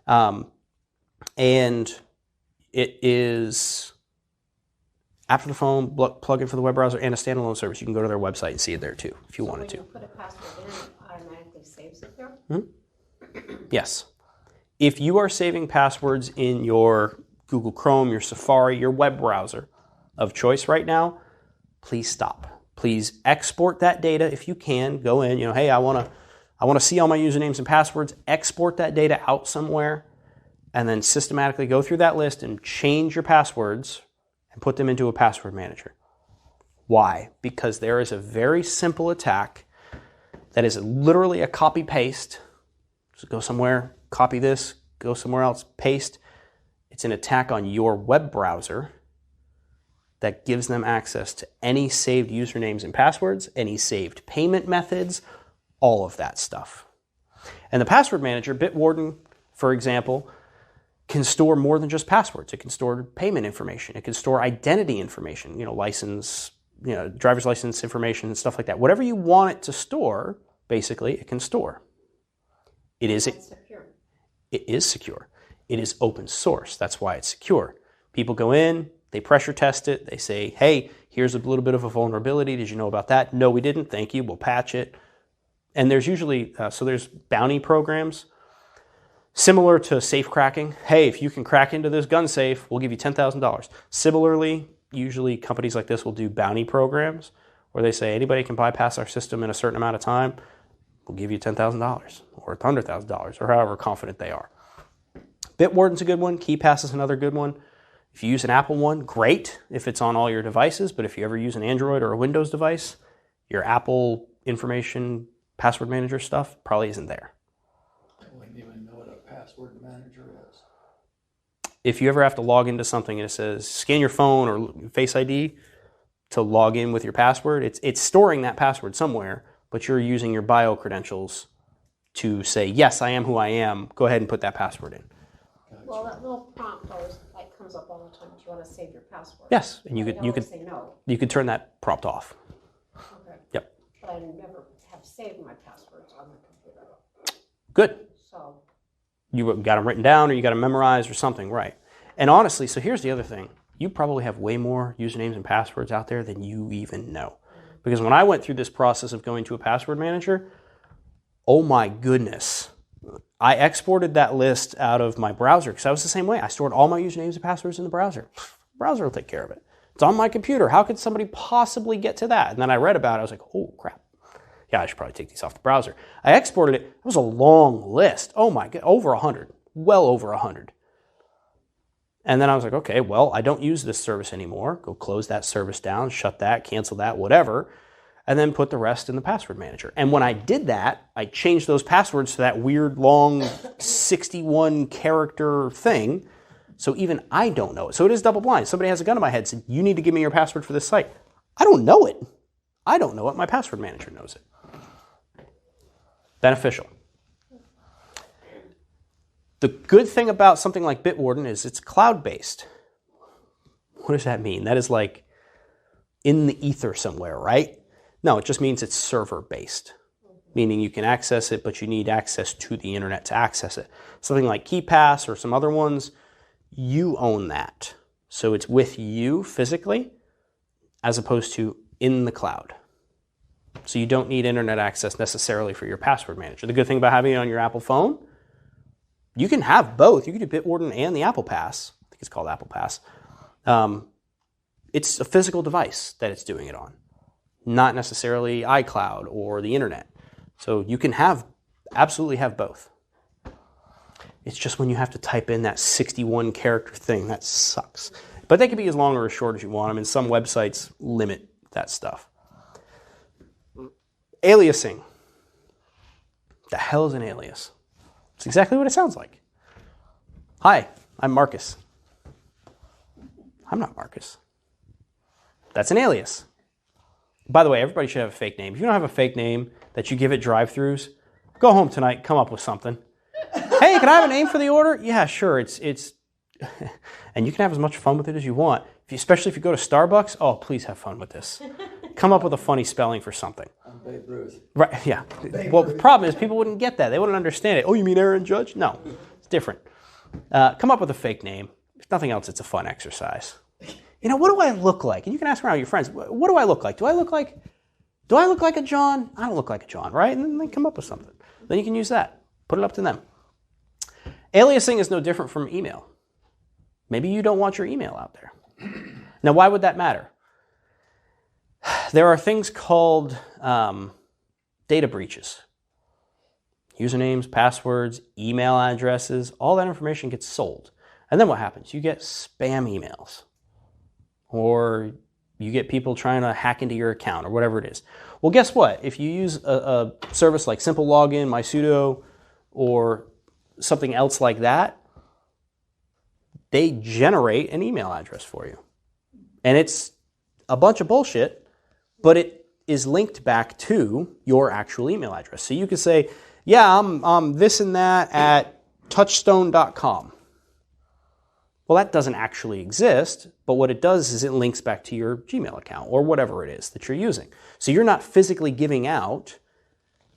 Speaker 1: And it is app for the phone, plugin for the web browser, and a standalone service. You can go to their website and see it there too, if you wanted to.
Speaker 4: When you put a password in, it automatically saves it there?
Speaker 1: Yes. If you are saving passwords in your Google Chrome, your Safari, your web browser of choice right now, please stop. Please export that data if you can. Go in, hey, I want to see all my usernames and passwords. Export that data out somewhere, and then systematically go through that list and change your passwords and put them into a password manager. Why? Because there is a very simple attack that is literally a copy-paste. So go somewhere, copy this, go somewhere else, paste. It's an attack on your web browser that gives them access to any saved usernames and passwords, any saved payment methods, all of that stuff. And the password manager, Bitwarden, for example, can store more than just passwords. It can store payment information. It can store identity information, license, driver's license information and stuff like that. Whatever you want it to store, basically, it can store. It is secure. It is secure. It is open source. That's why it's secure. People go in, They pressure test it. They say, hey, here's a little bit of a vulnerability. Did you know about that? No, we didn't. Thank you. We'll patch it. And there's usually, there's bounty programs similar to safe cracking. Hey, if you can crack into this gun safe, we'll give you $10,000. Similarly, usually companies like this will do bounty programs where they say anybody can bypass our system in a certain amount of time, we'll give you $10,000 or $100,000 or however confident they are. Bitwarden's a good one. KeePass is another good one. If you use an Apple one, great if it's on all your devices, but if you ever use an Android or a Windows device, your Apple information password manager stuff probably isn't there.
Speaker 2: I wouldn't even know what a password manager is.
Speaker 1: If you ever have to log into something and it says scan your phone or Face ID to log in with your password, it's storing that password somewhere, but you're using your bio credentials to say, yes, I am who I am. Go ahead and put that password in.
Speaker 4: Well, that little prompt always like comes up all the time. Do you want to save your password?
Speaker 1: Yes, and
Speaker 4: I always say no.
Speaker 1: you could turn that prompt off.
Speaker 4: Okay.
Speaker 1: Yep.
Speaker 4: But I never have saved my passwords on the computer.
Speaker 1: Good.
Speaker 4: So,
Speaker 1: You got them written down or you got them memorized or something, right? And honestly, so here's the other thing. You probably have way more usernames and passwords out there than you even know. Because when I went through this process of going to a password manager, oh my goodness, I exported that list out of my browser because I was the same way. I stored all my usernames and passwords in the browser. The browser will take care of it. It's on my computer. How could somebody possibly get to that? And then I read about it. I was like, oh, crap. Yeah, I should probably take these off the browser. I exported it. It was a long list. Oh my God, over 100. Well over 100. And then I was like, okay, well, I don't use this service anymore. Go close that service down, shut that, cancel that, whatever, and then put the rest in the password manager. And when I did that, I changed those passwords to that weird long 61 character thing. So even I don't know it. So it is double blind. Somebody has a gun to my head and said, you need to give me your password for this site. I don't know it. I don't know it. My password manager knows it. Beneficial. The good thing about something like Bitwarden is it's cloud-based. What does that mean? That is like in the ether somewhere, right? No, it just means it's server-based, meaning you can access it, but you need access to the internet to access it. Something like KeePass or some other ones, you own that. So it's with you physically as opposed to in the cloud. So you don't need internet access necessarily for your password manager. The good thing about having it on your Apple phone, you can have both. You can do Bitwarden and the Apple Pass. I think it's called Apple Pass. It's a physical device that it's doing it on, not necessarily iCloud or the internet. So you can absolutely have both. It's just when you have to type in that 61 character thing, that sucks. But they can be as long or as short as you want them, and some websites limit that stuff. Aliasing. The hell is an alias? It's exactly what it sounds like. Hi, I'm Marcus. I'm not Marcus. That's an alias. By the way, everybody should have a fake name. If you don't have a fake name that you give at drive-thrus, go home tonight, come up with something. Hey, can I have a name for the order? Yeah, sure. It's and you can have as much fun with it as you want. Especially if you go to Starbucks, oh, please have fun with this. Come up with a funny spelling for something.
Speaker 2: I'm Babe Ruth.
Speaker 1: Right, yeah. Well, the problem is people wouldn't get that. They wouldn't understand it. Oh, you mean Aaron Judge? No, it's different. Come up with a fake name. If nothing else, it's a fun exercise. You know, what do I look like? And you can ask around your friends, what do I look like? Do I look like a John? I don't look like a John, right? And then they come up with something. Then you can use that. Put it up to them. Aliasing is no different from email. Maybe you don't want your email out there. Now, why would that matter? There are things called data breaches. Usernames, passwords, email addresses, all that information gets sold. And then what happens? You get spam emails. Or you get people trying to hack into your account or whatever it is. Well, guess what? If you use a service like Simple Login, MySudo, or something else like that, they generate an email address for you. And it's a bunch of bullshit, but it is linked back to your actual email address. So you could say, yeah, I'm this and that at touchstone.com. Well, that doesn't actually exist, but what it does is it links back to your Gmail account or whatever it is that you're using. So you're not physically giving out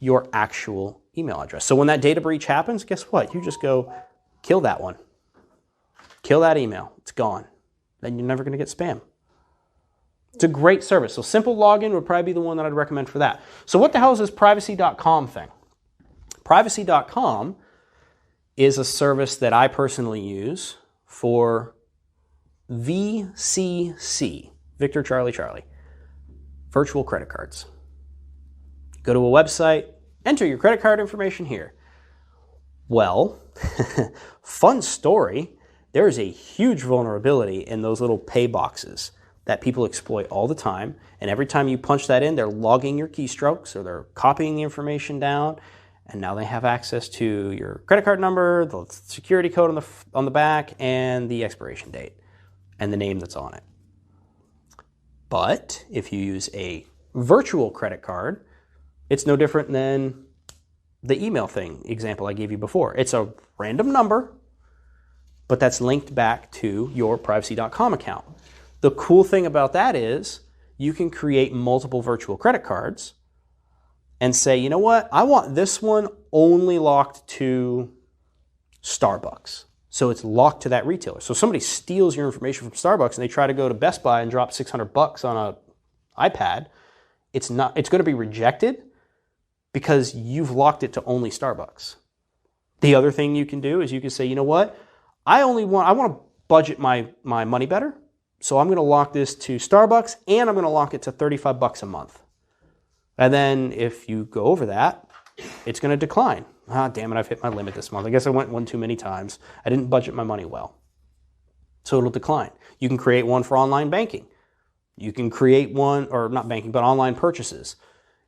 Speaker 1: your actual email address. So when that data breach happens, guess what? You just go, kill that one. Kill that email. It's gone. then you're never going to get spam. It's a great service. So simple login would probably be the one that I'd recommend for that. So what the hell is this privacy.com thing? Privacy.com is a service that I personally use for VCC, Victor Charlie Charlie, virtual credit cards. Go to a website, enter your credit card information here. Well, fun story, there is a huge vulnerability in those little pay boxes that people exploit all the time. And every time you punch that in, they're logging your keystrokes or they're copying the information down. And now they have access to your credit card number, the security code on the back, and the expiration date and the name that's on it. But if you use a virtual credit card, it's no different than the email thing example I gave you before. It's a random number, but that's linked back to your privacy.com account. The cool thing about that is you can create multiple virtual credit cards and say, you know what, I want this one only locked to Starbucks. So it's locked to that retailer. So if somebody steals your information from Starbucks and they try to go to Best Buy and drop $600 on an iPad, it's going to be rejected because you've locked it to only Starbucks. The other thing you can do is you can say, you know what, I want to budget my money better. So I'm going to lock this to Starbucks and I'm going to lock it to $35 a month. And then if you go over that, it's going to decline. Ah, damn it, I've hit my limit this month. I guess I went one too many times. I didn't budget my money well. So it'll decline. You can create one for online banking. You can create one, or not banking, but online purchases.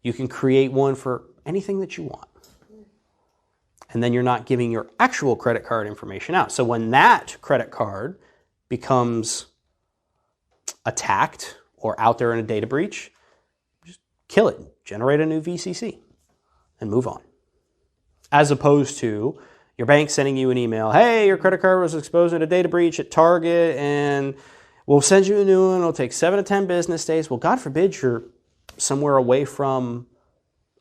Speaker 1: You can create one for anything that you want. And then you're not giving your actual credit card information out. So when that credit card becomes attacked or out there in a data breach, just kill it, generate a new VCC, and move on. As opposed to your bank sending you an email, hey, your credit card was exposed in a data breach at Target, and we'll send you a new one. It'll take 7 to 10 business days. Well, God forbid you're somewhere away from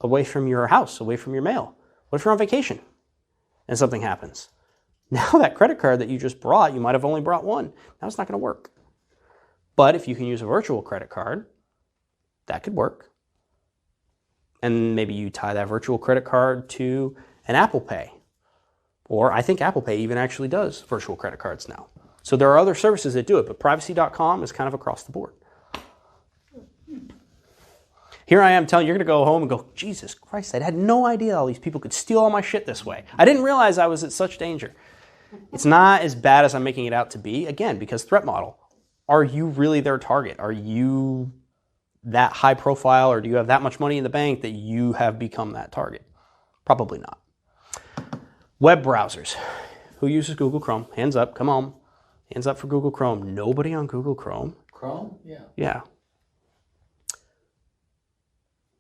Speaker 1: your house, away from your mail. What if you're on vacation and something happens? Now that credit card that you just brought, you might have only brought one. Now it's not going to work. But if you can use a virtual credit card, that could work. And maybe you tie that virtual credit card to an Apple Pay. Or I think Apple Pay even actually does virtual credit cards now. So there are other services that do it, but privacy.com is kind of across the board. Here I am telling you, you're going to go home and go, Jesus Christ, I had no idea all these people could steal all my shit this way. I didn't realize I was at such danger. It's not as bad as I'm making it out to be, again, because threat model. Are you really their target? Are you that high profile, or do you have that much money in the bank that you have become that target? Probably not. Web browsers. Who uses Google Chrome? Hands up, come on. Hands up for Google Chrome. Nobody on Google Chrome?
Speaker 2: Chrome? Yeah.
Speaker 1: Yeah.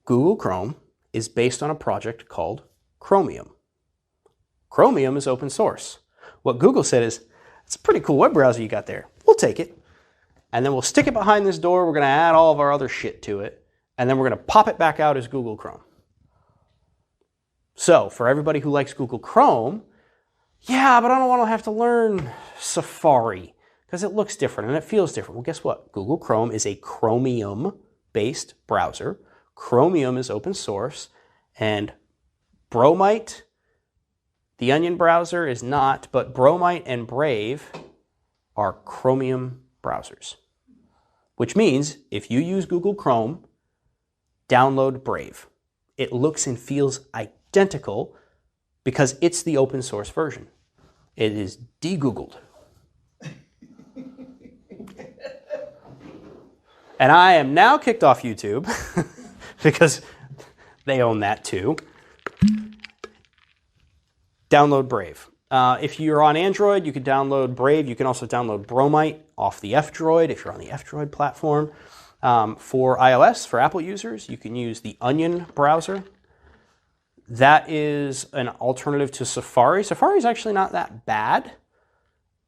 Speaker 1: Google Chrome is based on a project called Chromium. Chromium is open source. What Google said is, it's a pretty cool web browser you got there. We'll take it. And then we'll stick it behind this door. We're going to add all of our other shit to it. And then we're going to pop it back out as Google Chrome. So for everybody who likes Google Chrome, yeah, but I don't want to have to learn Safari because it looks different and it feels different. Well, guess what? Google Chrome is a Chromium-based browser. Chromium is open source, and Bromite, the Onion browser, is not, but Bromite and Brave are Chromium browsers. Which means if you use Google Chrome, download Brave. It looks and feels identical because it's the open source version. It is de-Googled. And I am now kicked off YouTube because they own that too. Download Brave. If you're on Android, you can download Brave. You can also download Bromite off the F-Droid if you're on the F-Droid platform. For iOS, for Apple users, you can use the Onion browser. That is an alternative to Safari. Safari is actually not that bad,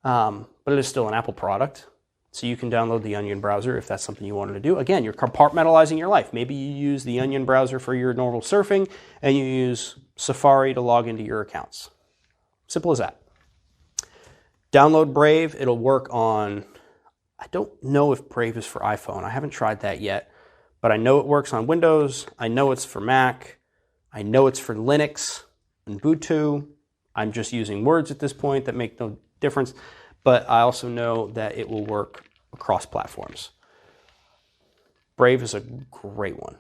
Speaker 1: but it is still an Apple product. So you can download the Onion browser if that's something you wanted to do. Again, you're compartmentalizing your life. Maybe you use the Onion browser for your normal surfing, and you use Safari to log into your accounts. Simple as that. Download Brave. It'll work on I don't know if Brave is for iPhone. I haven't tried that yet, but I know it works on Windows. I know it's for Mac. I know it's for Linux and Ubuntu. I'm just using words at this point that make no difference, but I also know that it will work across platforms. Brave is a great one.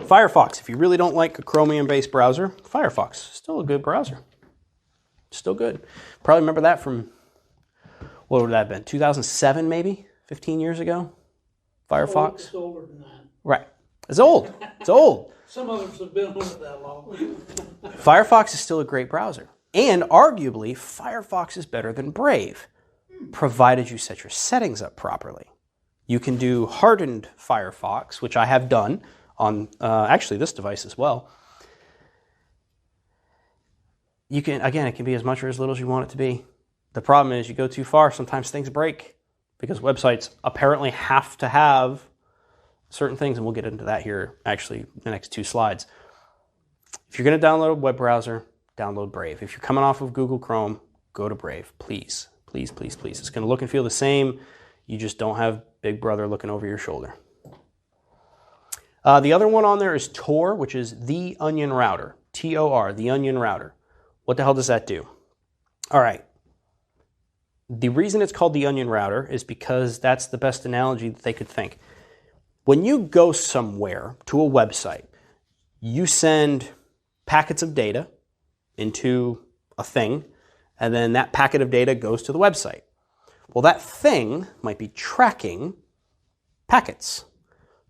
Speaker 1: Firefox, if you really don't like a Chromium-based browser, Firefox is still a good browser. Still good. Probably remember that from, what would that have been, 2007 maybe? 15 years ago? Firefox?
Speaker 3: It's older than that.
Speaker 1: Right. It's old. It's old.
Speaker 3: Some of us have been on it that long.
Speaker 1: Firefox is still a great browser. And arguably, Firefox is better than Brave, provided you set your settings up properly. You can do hardened Firefox, which I have done on actually this device as well. You can, again, it can be as much or as little as you want it to be. The problem is you go too far, sometimes things break because websites apparently have to have certain things, and we'll get into that here actually in the next 2 slides. If you're going to download a web browser, download Brave. If you're coming off of Google Chrome, go to Brave, please. Please, please, please. It's going to look and feel the same. You just don't have Big Brother looking over your shoulder. The other one on there is Tor, which is the Onion Router. T-O-R, the Onion Router. What the hell does that do? All right. The reason it's called the Onion Router is because that's the best analogy that they could think. When you go somewhere to a website, you send packets of data into a thing, and then that packet of data goes to the website. Well, that thing might be tracking packets.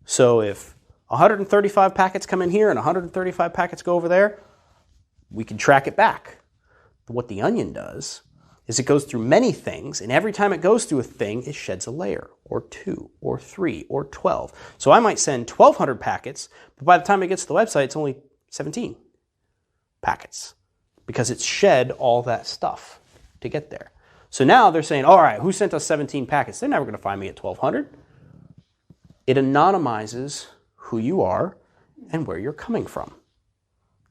Speaker 1: So if 135 packets come in here and 135 packets go over there, we can track it back. But what the Onion does is it goes through many things, and every time it goes through a thing, it sheds a layer, or 2, or 3, or 12. So I might send 1,200 packets, but by the time it gets to the website, it's only 17 packets, because it's shed all that stuff to get there. So now they're saying, all right, who sent us 17 packets? They're never going to find me at 1,200. It anonymizes who you are and where you're coming from.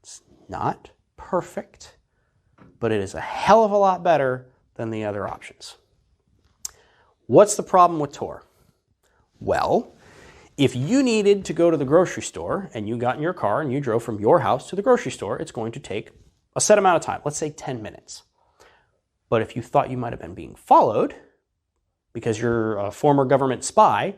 Speaker 1: It's not perfect, but it is a hell of a lot better than the other options. What's the problem with Tor? Well, if you needed to go to the grocery store and you got in your car and you drove from your house to the grocery store, it's going to take a set amount of time, let's say 10 minutes. But if you thought you might have been being followed because you're a former government spy,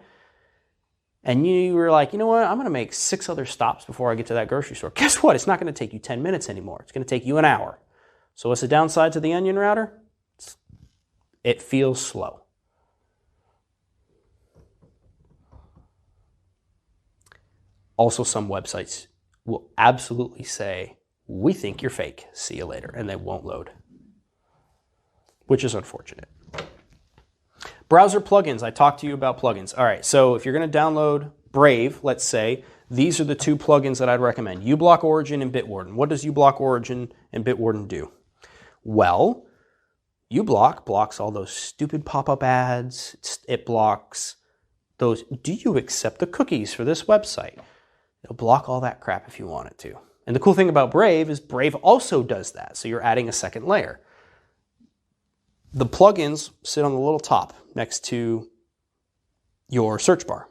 Speaker 1: and you were like, you know what, I'm going to make 6 other stops before I get to that grocery store. Guess what? It's not going to take you 10 minutes anymore. It's going to take you an hour. So what's the downside to the Onion Router? It feels slow. Also, some websites will absolutely say, we think you're fake. See you later. And they won't load, which is unfortunate. Browser plugins. I talked to you about plugins. All right, so if you're going to download Brave, let's say, these are the 2 plugins that I'd recommend. uBlock Origin and Bitwarden. What does uBlock Origin and Bitwarden do? Well, uBlock blocks all those stupid pop-up ads. It blocks those, do you accept the cookies for this website? It'll block all that crap if you want it to. And the cool thing about Brave is Brave also does that, so you're adding a second layer. The plugins sit on the little top next to your search bar.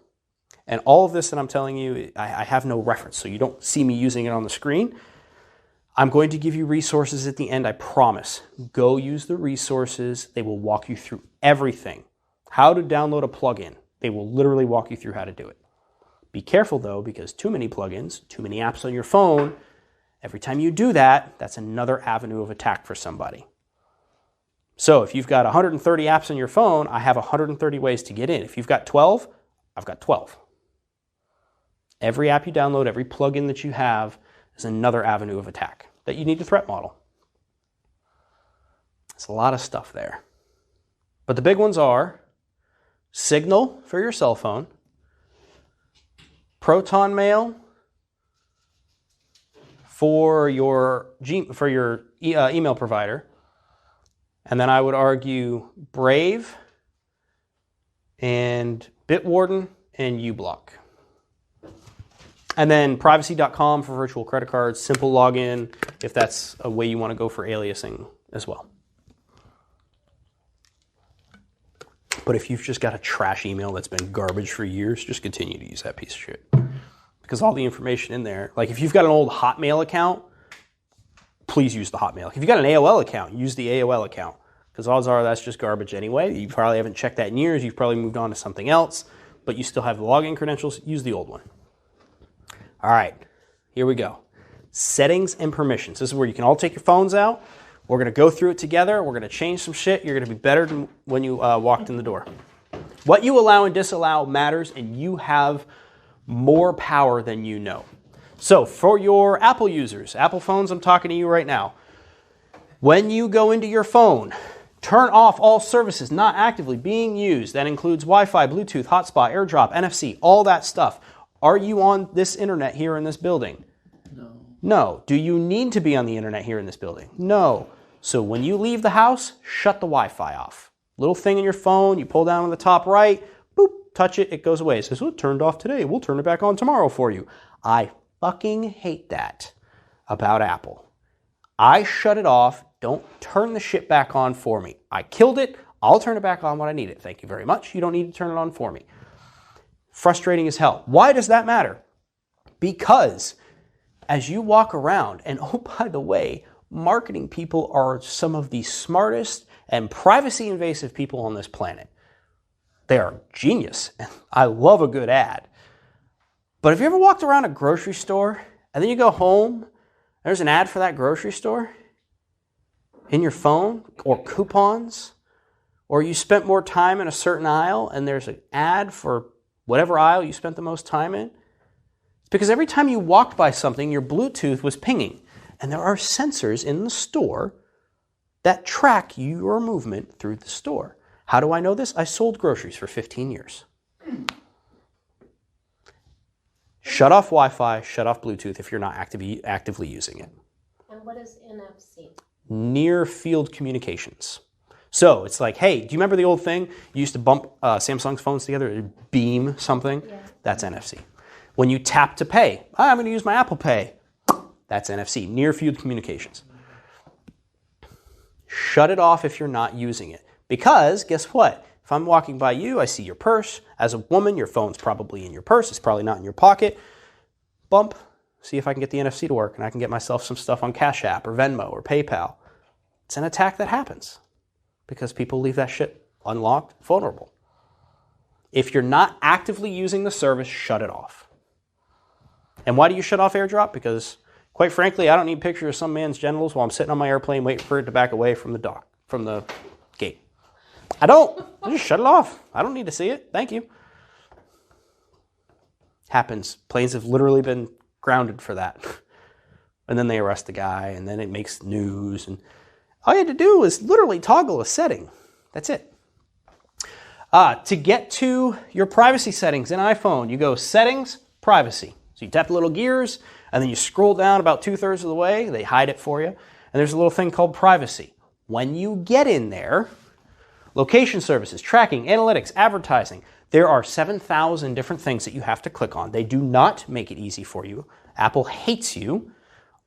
Speaker 1: And all of this that I'm telling you, I have no reference, so you don't see me using it on the screen. I'm going to give you resources at the end, I promise. Go use the resources. They will walk you through everything. How to download a plugin. They will literally walk you through how to do it. Be careful though, because too many plugins, too many apps on your phone, every time you do that, that's another avenue of attack for somebody. So if you've got 130 apps on your phone, I have 130 ways to get in. If you've got 12, I've got 12. Every app you download, every plugin that you have is another avenue of attack that you need to threat model. There's a lot of stuff there. But the big ones are Signal for your cell phone, Proton Mail for your email provider, and then I would argue Brave and Bitwarden and uBlock. And then privacy.com for virtual credit cards, simple login, if that's a way you want to go for aliasing as well. But if you've just got a trash email that's been garbage for years, just continue to use that piece of shit. Because all the information in there, like if you've got an old Hotmail account, please use the Hotmail. If you've got an AOL account, use the AOL account. Because odds are that's just garbage anyway. You probably haven't checked that in years. You've probably moved on to something else, but you still have the login credentials. Use the old one. All right, here we go. Settings and permissions. This is where you can all take your phones out. We're going to go through it together. We're going to change some shit. You're going to be better than when you walked in the door. What you allow and disallow matters, and you have more power than you know. So for your Apple users, Apple phones, I'm talking to you right now. When you go into your phone, turn off all services not actively being used. That includes Wi-Fi, Bluetooth, hotspot, AirDrop, NFC, all that stuff. Are you on this internet here in this building?
Speaker 2: No.
Speaker 1: No. Do you need to be on the internet here in this building? No. So when you leave the house, shut the Wi-Fi off. Little thing in your phone, you pull down on the top right, boop, touch it, it goes away. It says, well, it turned off today. We'll turn it back on tomorrow for you. I fucking hate that about Apple. I shut it off. Don't turn the shit back on for me. I killed it. I'll turn it back on when I need it. Thank you very much. You don't need to turn it on for me. Frustrating as hell. Why does that matter? Because as you walk around, and oh, by the way, marketing people are some of the smartest and privacy invasive people on this planet. They are genius. I love a good ad. But have you ever walked around a grocery store and then you go home, there's an ad for that grocery store in your phone, or coupons, or you spent more time in a certain aisle and there's an ad for whatever aisle you spent the most time in? It's because every time you walked by something, your Bluetooth was pinging. And there are sensors in the store that track your movement through the store. How do I know this? I sold groceries for 15 years. Shut off Wi-Fi, shut off Bluetooth if you're not actively using it.
Speaker 4: And what is NFC?
Speaker 1: Near field communications. So it's like, hey, do you remember the old thing? You used to bump Samsung's phones together, it'd beam something?
Speaker 4: Yeah.
Speaker 1: That's NFC. When you tap to pay, I'm going to use my Apple Pay. That's NFC, near field communications. Shut it off if you're not using it. Because guess what? If I'm walking by you, I see your purse. As a woman, your phone's probably in your purse. It's probably not in your pocket. Bump. See if I can get the NFC to work and I can get myself some stuff on Cash App or Venmo or PayPal. It's an attack that happens because people leave that shit unlocked, vulnerable. If you're not actively using the service, shut it off. And why do you shut off AirDrop? Because quite frankly, I don't need pictures of some man's genitals while I'm sitting on my airplane waiting for it to back away from the gate. I don't. I just shut it off. I don't need to see it. Thank you. Happens. Planes have literally been grounded for that. And then they arrest the guy, and then it makes news. And all you had to do is literally toggle a setting. That's it. To get to your privacy settings in iPhone, you go Settings, Privacy. So you tap the little gears, and then you scroll down about 2/3 of the way. They hide it for you. And there's a little thing called Privacy. When you get in there, location services, tracking, analytics, advertising. There are 7,000 different things that you have to click on. They do not make it easy for you. Apple hates you.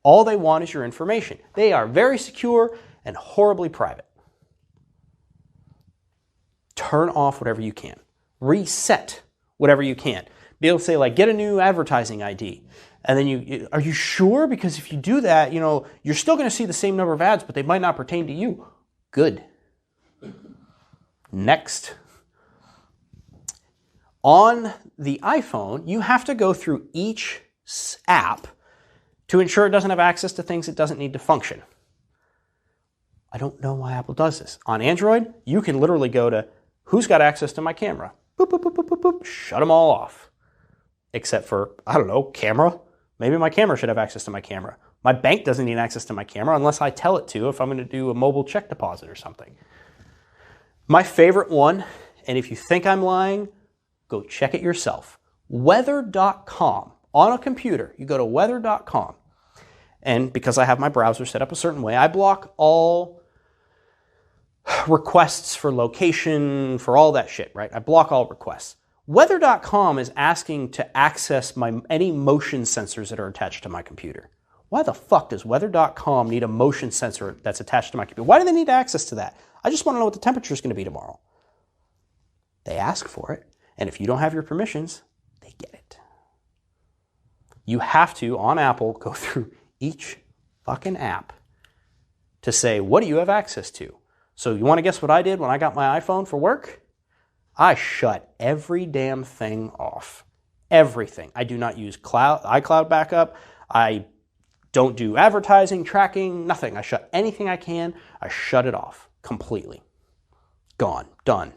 Speaker 1: All they want is your information. They are very secure and horribly private. Turn off whatever you can. Reset whatever you can. Be able to say, like, get a new advertising ID. And then are you sure? Because if you do that, you're still going to see the same number of ads, but they might not pertain to you. Good. Next. On the iPhone, you have to go through each app to ensure it doesn't have access to things it doesn't need to function. I don't know why Apple does this. On Android, you can literally go to who's got access to my camera. Boop, boop, boop, boop, boop, boop. Shut them all off. Except for, I don't know, camera. Maybe my camera should have access to my camera. My bank doesn't need access to my camera unless I tell it to if I'm going to do a mobile check deposit or something. My favorite one, and if you think I'm lying, go check it yourself. Weather.com. On a computer, you go to weather.com. And because I have my browser set up a certain way, I block all requests for location, for all that shit, right? I block all requests. Weather.com is asking to access any motion sensors that are attached to my computer. Why the fuck does weather.com need a motion sensor that's attached to my computer? Why do they need access to that? I just want to know what the temperature is going to be tomorrow. They ask for it. And if you don't have your permissions, they get it. You have to, on Apple, go through each fucking app to say, what do you have access to? So you want to guess what I did when I got my iPhone for work? I shut every damn thing off. Everything. I do not use iCloud backup. I don't do advertising, tracking, nothing. I shut anything I can. I shut it off completely. Gone. Done.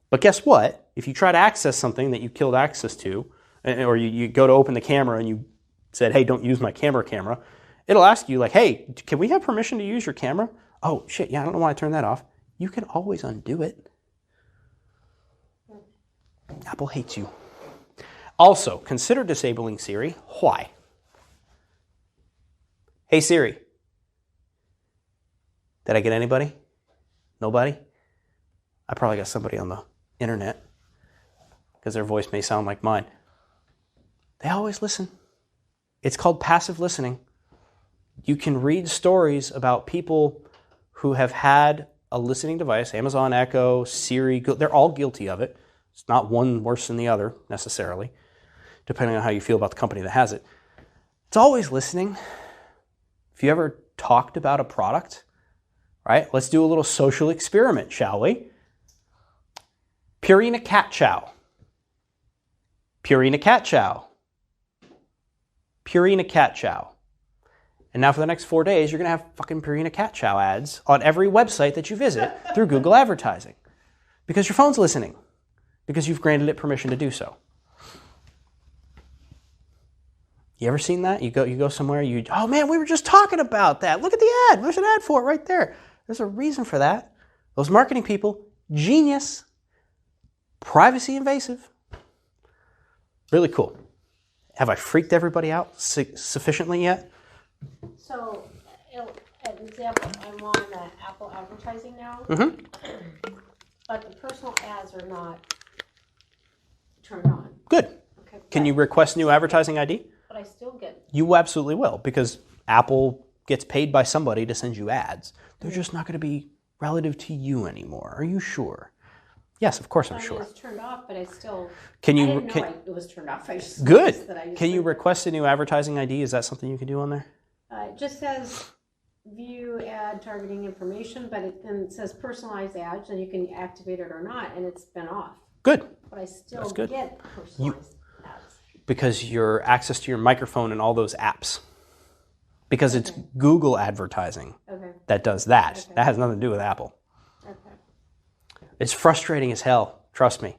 Speaker 1: But guess what? If you try to access something that you killed access to, or you go to open the camera and you said, hey, don't use my camera, it'll ask you like, hey, can we have permission to use your camera? Oh, shit, yeah, I don't know why I turned that off. You can always undo it. Apple hates you. Also, consider disabling Siri. Why? Hey, Siri. Did I get anybody? Nobody? I probably got somebody on the internet because their voice may sound like mine. They always listen. It's called passive listening. You can read stories about people who have had a listening device, Amazon Echo, Siri, they're all guilty of it. It's not one worse than the other necessarily, depending on how you feel about the company that has it. It's always listening. If you ever talked about a product, right? Let's do a little social experiment, shall we? Purina Cat Chow. Purina Cat Chow. Purina Cat Chow. And now for the next 4 days, you're going to have fucking Purina Cat Chow ads on every website that you visit through Google advertising. Because your phone's listening. Because you've granted it permission to do so. You ever seen that? You go somewhere, oh man, we were just talking about that. Look at the ad. There's an ad for it right there. There's a reason for that. Those marketing people, genius. Privacy invasive. Really cool. Have I freaked everybody out sufficiently yet?
Speaker 4: So, an example, I'm on Apple advertising now, but the personal ads are not turned on.
Speaker 1: Good.
Speaker 4: Okay,
Speaker 1: Can you request new advertising ID?
Speaker 4: But I still get.
Speaker 1: You absolutely will, because Apple gets paid by somebody to send you ads. They're just not going to be relative to you anymore. Are you sure? Yes, of course I'm sure.
Speaker 4: It's turned off, but I still.
Speaker 1: Can you?
Speaker 4: I didn't know it was turned off. I just
Speaker 1: Good.
Speaker 4: noticed that I just
Speaker 1: Can you
Speaker 4: didn't-
Speaker 1: request a new advertising ID? Is that something you can do on there?
Speaker 4: It just says view ad targeting information, but then it says personalized ads, and you can activate it or not, and it's been off.
Speaker 1: Good.
Speaker 4: But I still
Speaker 1: That's good.
Speaker 4: get personalized ads.
Speaker 1: Because your access to your microphone and all those apps. Because it's Google advertising
Speaker 4: Okay.
Speaker 1: that does that.
Speaker 4: Okay.
Speaker 1: That has nothing to do with Apple.
Speaker 4: Okay.
Speaker 1: It's frustrating as hell. Trust me.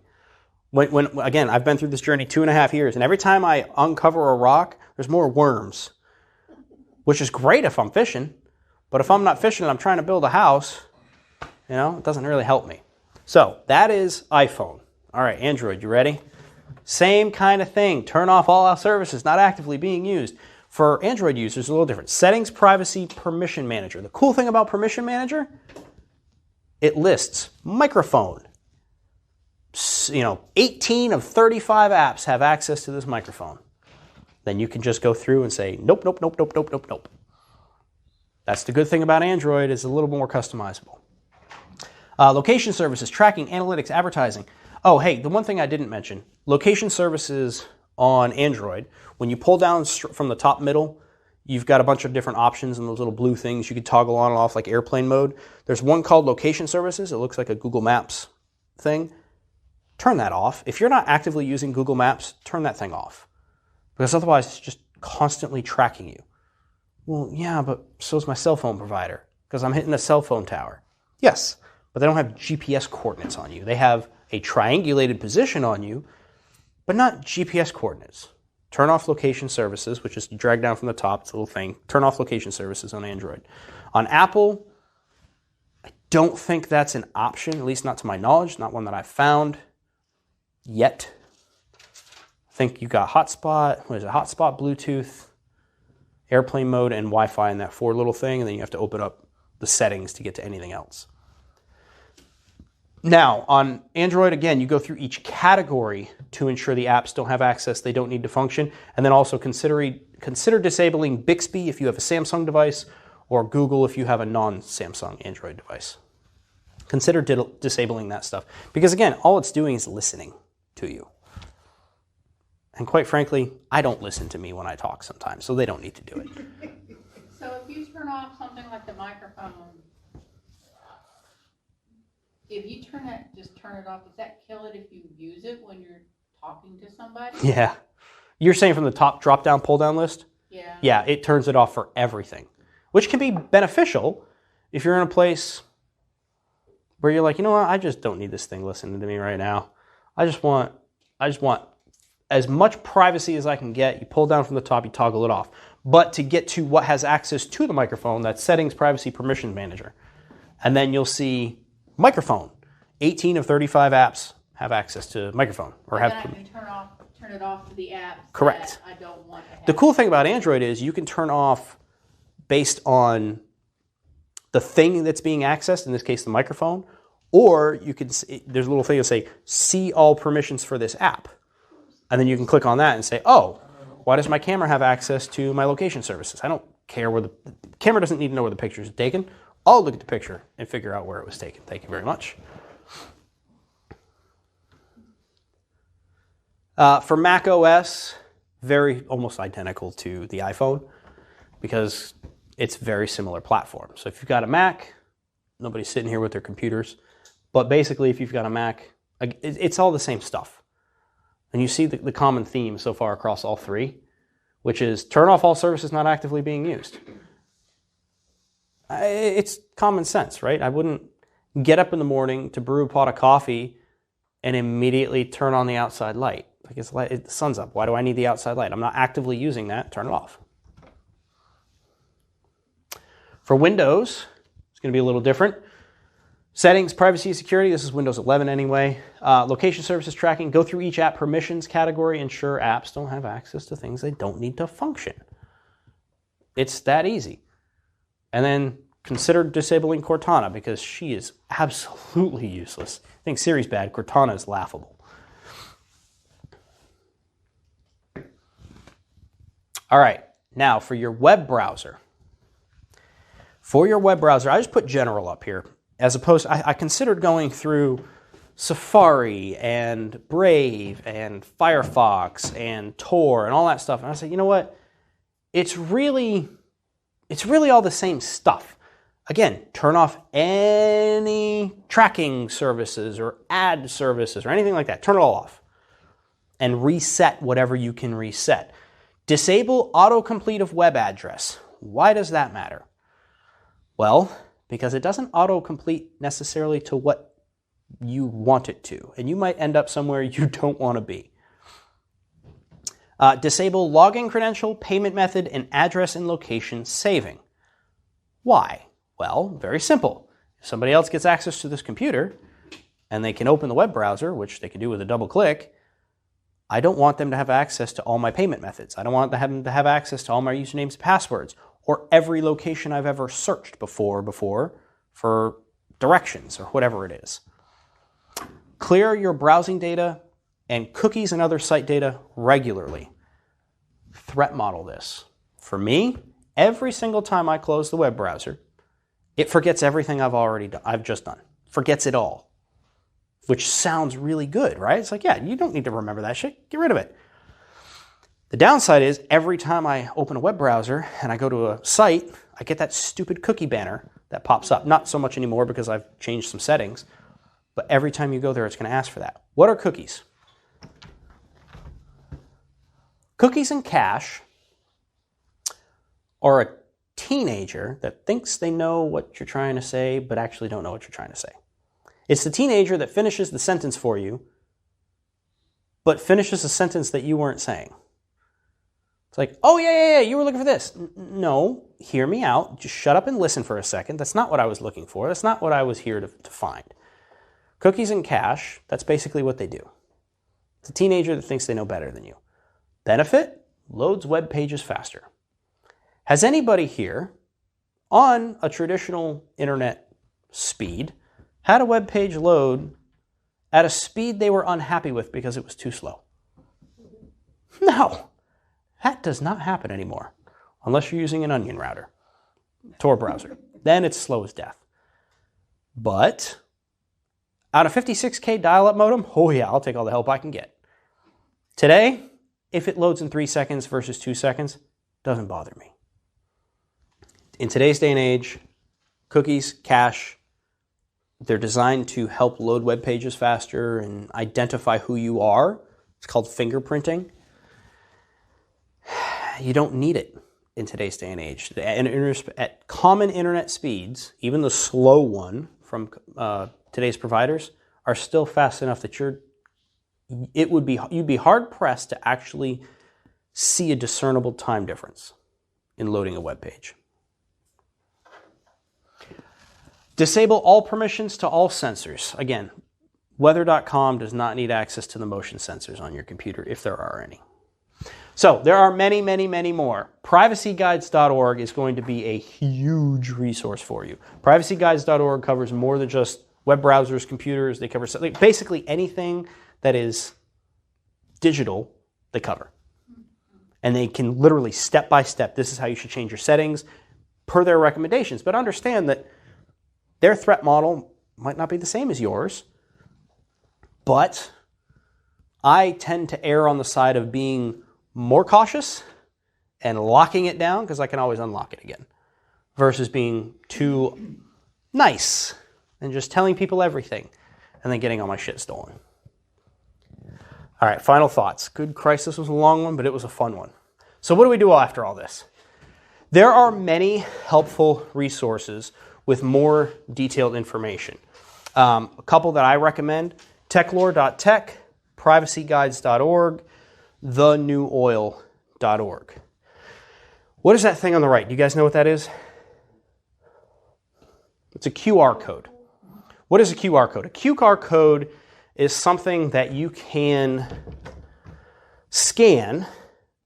Speaker 1: When again, I've been through this journey 2.5 years, and every time I uncover a rock, there's more worms. Which is great if I'm fishing, but if I'm not fishing and I'm trying to build a house, it doesn't really help me. So that is iPhone. All right, Android, you ready? Same kind of thing. Turn off all our services not actively being used. For Android users, it's a little different. Settings, privacy, permission manager. The cool thing about permission manager, it lists microphone. 18 of 35 apps have access to this microphone. Then you can just go through and say, nope, nope, nope, nope, nope, nope, nope. That's the good thing about Android, is a little more customizable. Location services, tracking, analytics, advertising. Oh, hey, the one thing I didn't mention, location services on Android, when you pull down from the top middle, you've got a bunch of different options and those little blue things you can toggle on and off like airplane mode. There's one called location services. It looks like a Google Maps thing. Turn that off. If you're not actively using Google Maps, turn that thing off. Because otherwise it's just constantly tracking you. Well, yeah, but so's my cell phone provider, because I'm hitting a cell phone tower. Yes, but they don't have GPS coordinates on you. They have a triangulated position on you, but not GPS coordinates. Turn off location services, which is drag down from the top, it's a little thing. Turn off location services on Android. On Apple, I don't think that's an option, at least not to my knowledge, not one that I've found yet. I think you got hotspot, hotspot, Bluetooth, airplane mode, and Wi-Fi in that 4 little thing, and then you have to open up the settings to get to anything else. Now, on Android, again, you go through each category to ensure the apps don't have access, they don't need to function, and then also consider disabling Bixby if you have a Samsung device, or Google if you have a non-Samsung Android device. Consider disabling that stuff. Because again, all it's doing is listening to you. And quite frankly, I don't listen to me when I talk sometimes, so they don't need to do it.
Speaker 5: So if you turn off something like the microphone, if you just turn it off, does that kill it if you use it when you're talking to somebody?
Speaker 1: Yeah. You're saying from the top drop-down, pull-down list?
Speaker 5: Yeah.
Speaker 1: Yeah, it turns it off for everything, which can be beneficial if you're in a place where you're like, you know what, I just don't need this thing listening to me right now. I just want as much privacy as I can get. You pull down from the top, you toggle it off. But to get to what has access to the microphone, that's Settings, Privacy, Permissions Manager. And then you'll see microphone. 18 of 35 apps have access to microphone. Or
Speaker 5: Then
Speaker 1: have.
Speaker 5: I can turn it off to the apps
Speaker 1: Correct.
Speaker 5: that I don't want to have.
Speaker 1: The cool thing about Android is you can turn off based on the thing that's being accessed, in this case the microphone, or you can, there's a little thing that say, see all permissions for this app. And then you can click on that and say, oh, why does my camera have access to my location services? I don't care where the camera doesn't need to know where the picture is taken. I'll look at the picture and figure out where it was taken. Thank you very much. For Mac OS, almost identical to the iPhone because it's very similar platform. So if you've got a Mac, nobody's sitting here with their computers, but basically if you've got a Mac, it's all the same stuff. And you see the common theme so far across all three, which is turn off all services not actively being used. It's common sense, right? I wouldn't get up in the morning to brew a pot of coffee and immediately turn on the outside light. Like the sun's up. Why do I need the outside light? I'm not actively using that. Turn it off. For Windows, it's going to be a little different. Settings, privacy, security. This is Windows 11 anyway. Location services tracking. Go through each app permissions category. Ensure apps don't have access to things they don't need to function. It's that easy. And then consider disabling Cortana because she is absolutely useless. I think Siri's bad. Cortana is laughable. All right. Now for your web browser. For your web browser, I just put general up here. As opposed, I considered going through Safari and Brave and Firefox and Tor and all that stuff. And I said, you know what? It's really all the same stuff. Again, turn off any tracking services or ad services or anything like that. Turn it all off. And reset whatever you can reset. Disable autocomplete of web address. Why does that matter? Well, because it doesn't autocomplete necessarily to what you want it to. And you might end up somewhere you don't want to be. Disable login credential, payment method, and address and location saving. Why? Well, very simple. If somebody else gets access to this computer and they can open the web browser, which they can do with a double click, I don't want them to have access to all my payment methods. I don't want them to have access to all my usernames and passwords or every location I've ever searched before for directions or whatever it is. Clear your browsing data and cookies and other site data regularly. Threat model this. For me, every single time I close the web browser, it forgets everything I've just done. Forgets it all. Which sounds really good, right? It's like, yeah, you don't need to remember that shit. Get rid of it. The downside is every time I open a web browser and I go to a site, I get that stupid cookie banner that pops up. Not so much anymore because I've changed some settings, but every time you go there, it's going to ask for that. What are cookies? Cookies and cache are a teenager that thinks they know what you're trying to say, but actually don't know what you're trying to say. It's the teenager that finishes the sentence for you, but finishes a sentence that you weren't saying. It's like, oh, yeah, you were looking for this. No, hear me out. Just shut up and listen for a second. That's not what I was looking for. That's not what I was here to find. Cookies and cache, that's basically what they do. It's a teenager that thinks they know better than you. Benefit, loads web pages faster. Has anybody here, on a traditional internet speed, had a web page load at a speed they were unhappy with because it was too slow? No. That does not happen anymore, unless you're using an Onion router, Tor browser. Then it's slow as death. But Out of 56K dial-up modem, oh yeah, I'll take all the help I can get. Today, if it loads in 3 seconds versus 2 seconds, doesn't bother me. In today's day and age, cookies, cache, they're designed to help load web pages faster and identify who you are. It's called fingerprinting. You don't need it in today's day and age. At common internet speeds, even the slow one from today's providers are still fast enough that you'd be hard pressed to actually see a discernible time difference in loading a web page. Disable all permissions to all sensors. Again, weather.com does not need access to the motion sensors on your computer if there are any. So there are many, many, many more. Privacyguides.org is going to be a huge resource for you. Privacyguides.org covers more than just web browsers, computers. They cover basically anything that is digital, they cover. And they can literally step by step, this is how you should change your settings per their recommendations. But understand that their threat model might not be the same as yours, but I tend to err on the side of being more cautious and locking it down because I can always unlock it again versus being too nice and just telling people everything and then getting all my shit stolen. All right, final thoughts. Good Christ, this was a long one, but it was a fun one. So what do we do after all this? There are many helpful resources with more detailed information. A couple that I recommend, techlore.tech, privacyguides.org, thenewoil.org. What is that thing on the right? Do you guys know what that is? It's a QR code. What is a QR code? A QR code is something that you can scan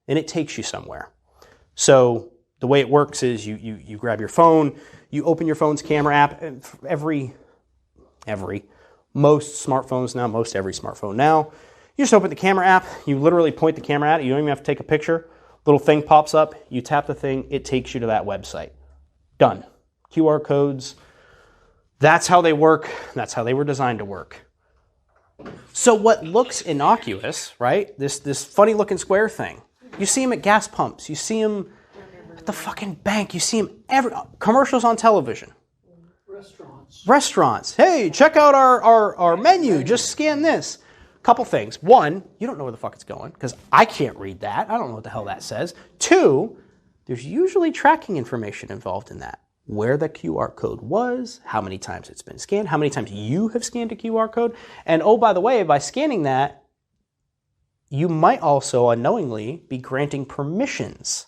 Speaker 1: and it takes you somewhere. So the way it works is you grab your phone, you open your phone's camera app. Most smartphones now, most every smartphone now, you just open the camera app, you literally point the camera at it, you don't even have to take a picture. Little thing pops up, you tap the thing, it takes you to that website. Done. QR codes, that's how they work, that's how they were designed to work. So what looks innocuous, right? This funny looking square thing, you see them at gas pumps, you see them at the fucking bank, you see them commercials on television. Restaurants. Hey, check out our menu, just scan this. Couple things. One, you don't know where the fuck it's going because I can't read that. I don't know what the hell that says. Two, there's usually tracking information involved in that. Where the QR code was, how many times it's been scanned, how many times you have scanned a QR code. And oh, by the way, by scanning that, you might also unknowingly be granting permissions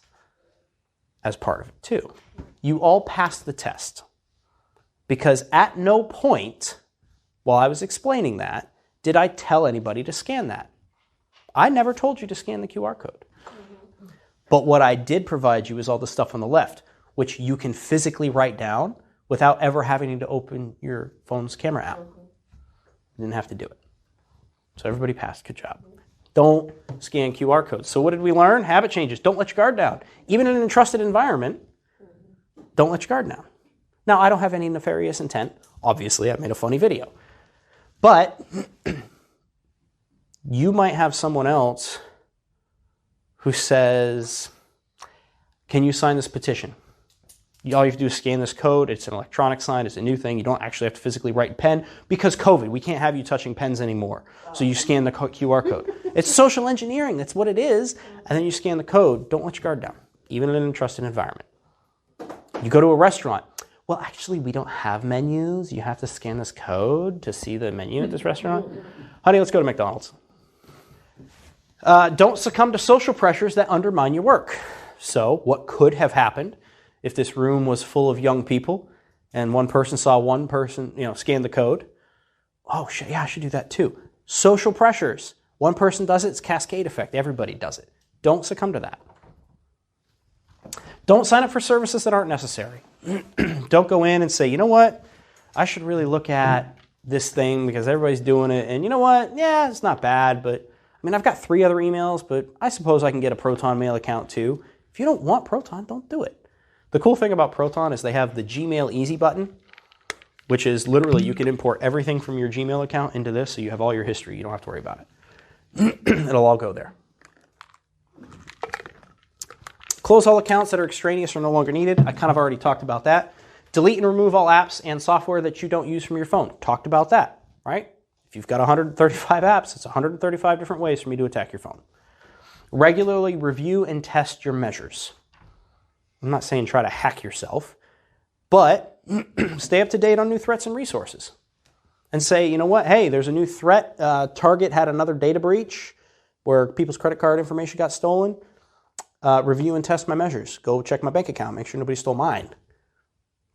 Speaker 1: as part of it too. You all passed the test. Because at no point, while I was explaining that, did I tell anybody to scan that. I never told you to scan the QR code. But what I did provide you is all the stuff on the left, which you can physically write down without ever having to open your phone's camera app. You didn't have to do it. So everybody passed. Good job. Don't scan QR codes. So what did we learn? Habit changes. Don't let your guard down. Even in an entrusted environment, don't let your guard down. Now, I don't have any nefarious intent. Obviously, I made a funny video. But you might have someone else who says, can you sign this petition? All you have to do is scan this code. It's an electronic sign. It's a new thing. You don't actually have to physically write pen because COVID. We can't have you touching pens anymore. So you scan the QR code. It's social engineering. That's what it is. And then you scan the code. Don't let your guard down, even in an entrusted environment. You go to a restaurant. Well, actually, we don't have menus. You have to scan this code to see the menu at this restaurant. Honey, let's go to McDonald's. Don't succumb to social pressures that undermine your work. So what could have happened if this room was full of young people and one person saw one person, scan the code? Oh, shit, yeah, I should do that too. Social pressures. One person does it, it's cascade effect. Everybody does it. Don't succumb to that. Don't sign up for services that aren't necessary. Don't go in and say, you know what? I should really look at this thing because everybody's doing it. And you know what? Yeah, it's not bad, but I've got 3 other emails, but I suppose I can get a Proton Mail account too. If you don't want Proton, don't do it. The cool thing about Proton is they have the Gmail Easy button. which is literally you can import everything from your Gmail account into this, so you have all your history. You don't have to worry about it. It'll all go there. Close all accounts that are extraneous or no longer needed. I kind of already talked about that. Delete and remove all apps and software that you don't use from your phone. Talked about that, right? If you've got 135 apps, it's 135 different ways for me to attack your phone. Regularly review and test your measures. I'm not saying try to hack yourself, but stay up to date on new threats and resources. And say, you know what, hey, there's a new threat. Target had another data breach where people's credit card information got stolen. Review and test my measures. Go check my bank account. Make sure nobody stole mine.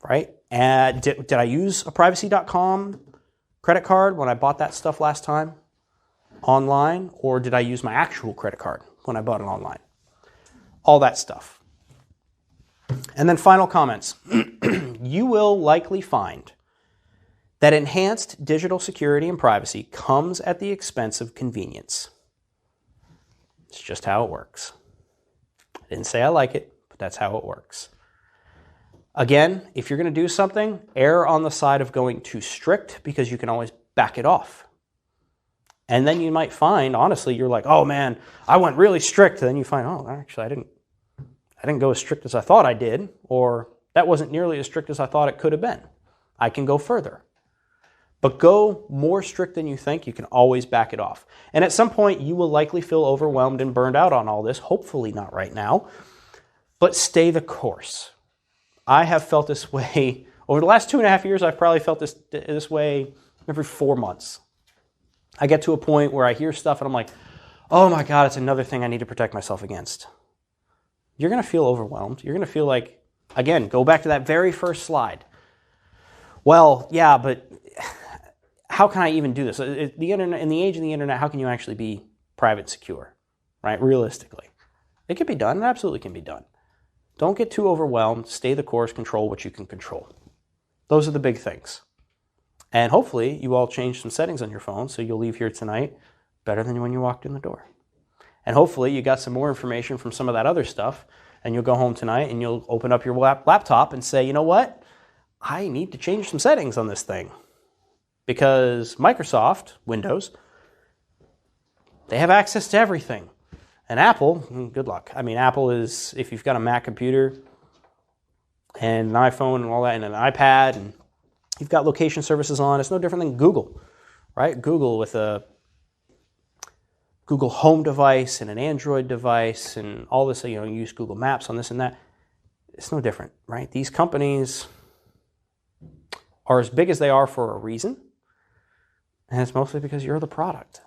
Speaker 1: Right? And did I use a privacy.com credit card when I bought that stuff last time online? Or did I use my actual credit card when I bought it online? All that stuff. And then final comments. You will likely find that enhanced digital security and privacy comes at the expense of convenience. It's just how it works. I didn't say I like it, but that's how it works. Again, if you're going to do something, err on the side of going too strict because you can always back it off. And then you might find, honestly, you're like, oh man, I went really strict. And then you find, oh, actually, I didn't go as strict as I thought I did, or that wasn't nearly as strict as I thought it could have been. I can go further. But go more strict than you think, you can always back it off. And at some point, you will likely feel overwhelmed and burned out on all this. Hopefully not right now. But stay the course. I have felt this way. Over the last 2.5 years, I've probably felt this way every 4 months. I get to a point where I hear stuff and I'm like, oh my God, it's another thing I need to protect myself against. You're going to feel overwhelmed. You're going to feel like, again, go back to that very first slide. Well, yeah, but how can I even do this? The internet, in the age of the internet, how can you actually be private secure, right? Realistically. It can be done. It absolutely can be done. Don't get too overwhelmed. Stay the course. Control what you can control. Those are the big things. And hopefully you all changed some settings on your phone so you'll leave here tonight better than when you walked in the door. And hopefully you got some more information from some of that other stuff and you'll go home tonight and you'll open up your laptop and say, you know what? I need to change some settings on this thing. Because Microsoft, Windows, they have access to everything. And Apple, good luck. I mean, Apple is, if you've got a Mac computer and an iPhone and all that and an iPad and you've got location services on, it's no different than Google, right? Google with a Google Home device and an Android device and all this, you use Google Maps on this and that. It's no different, right? These companies are as big as they are for a reason. And it's mostly because you're the product.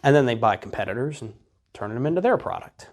Speaker 1: And then they buy competitors and turn them into their product.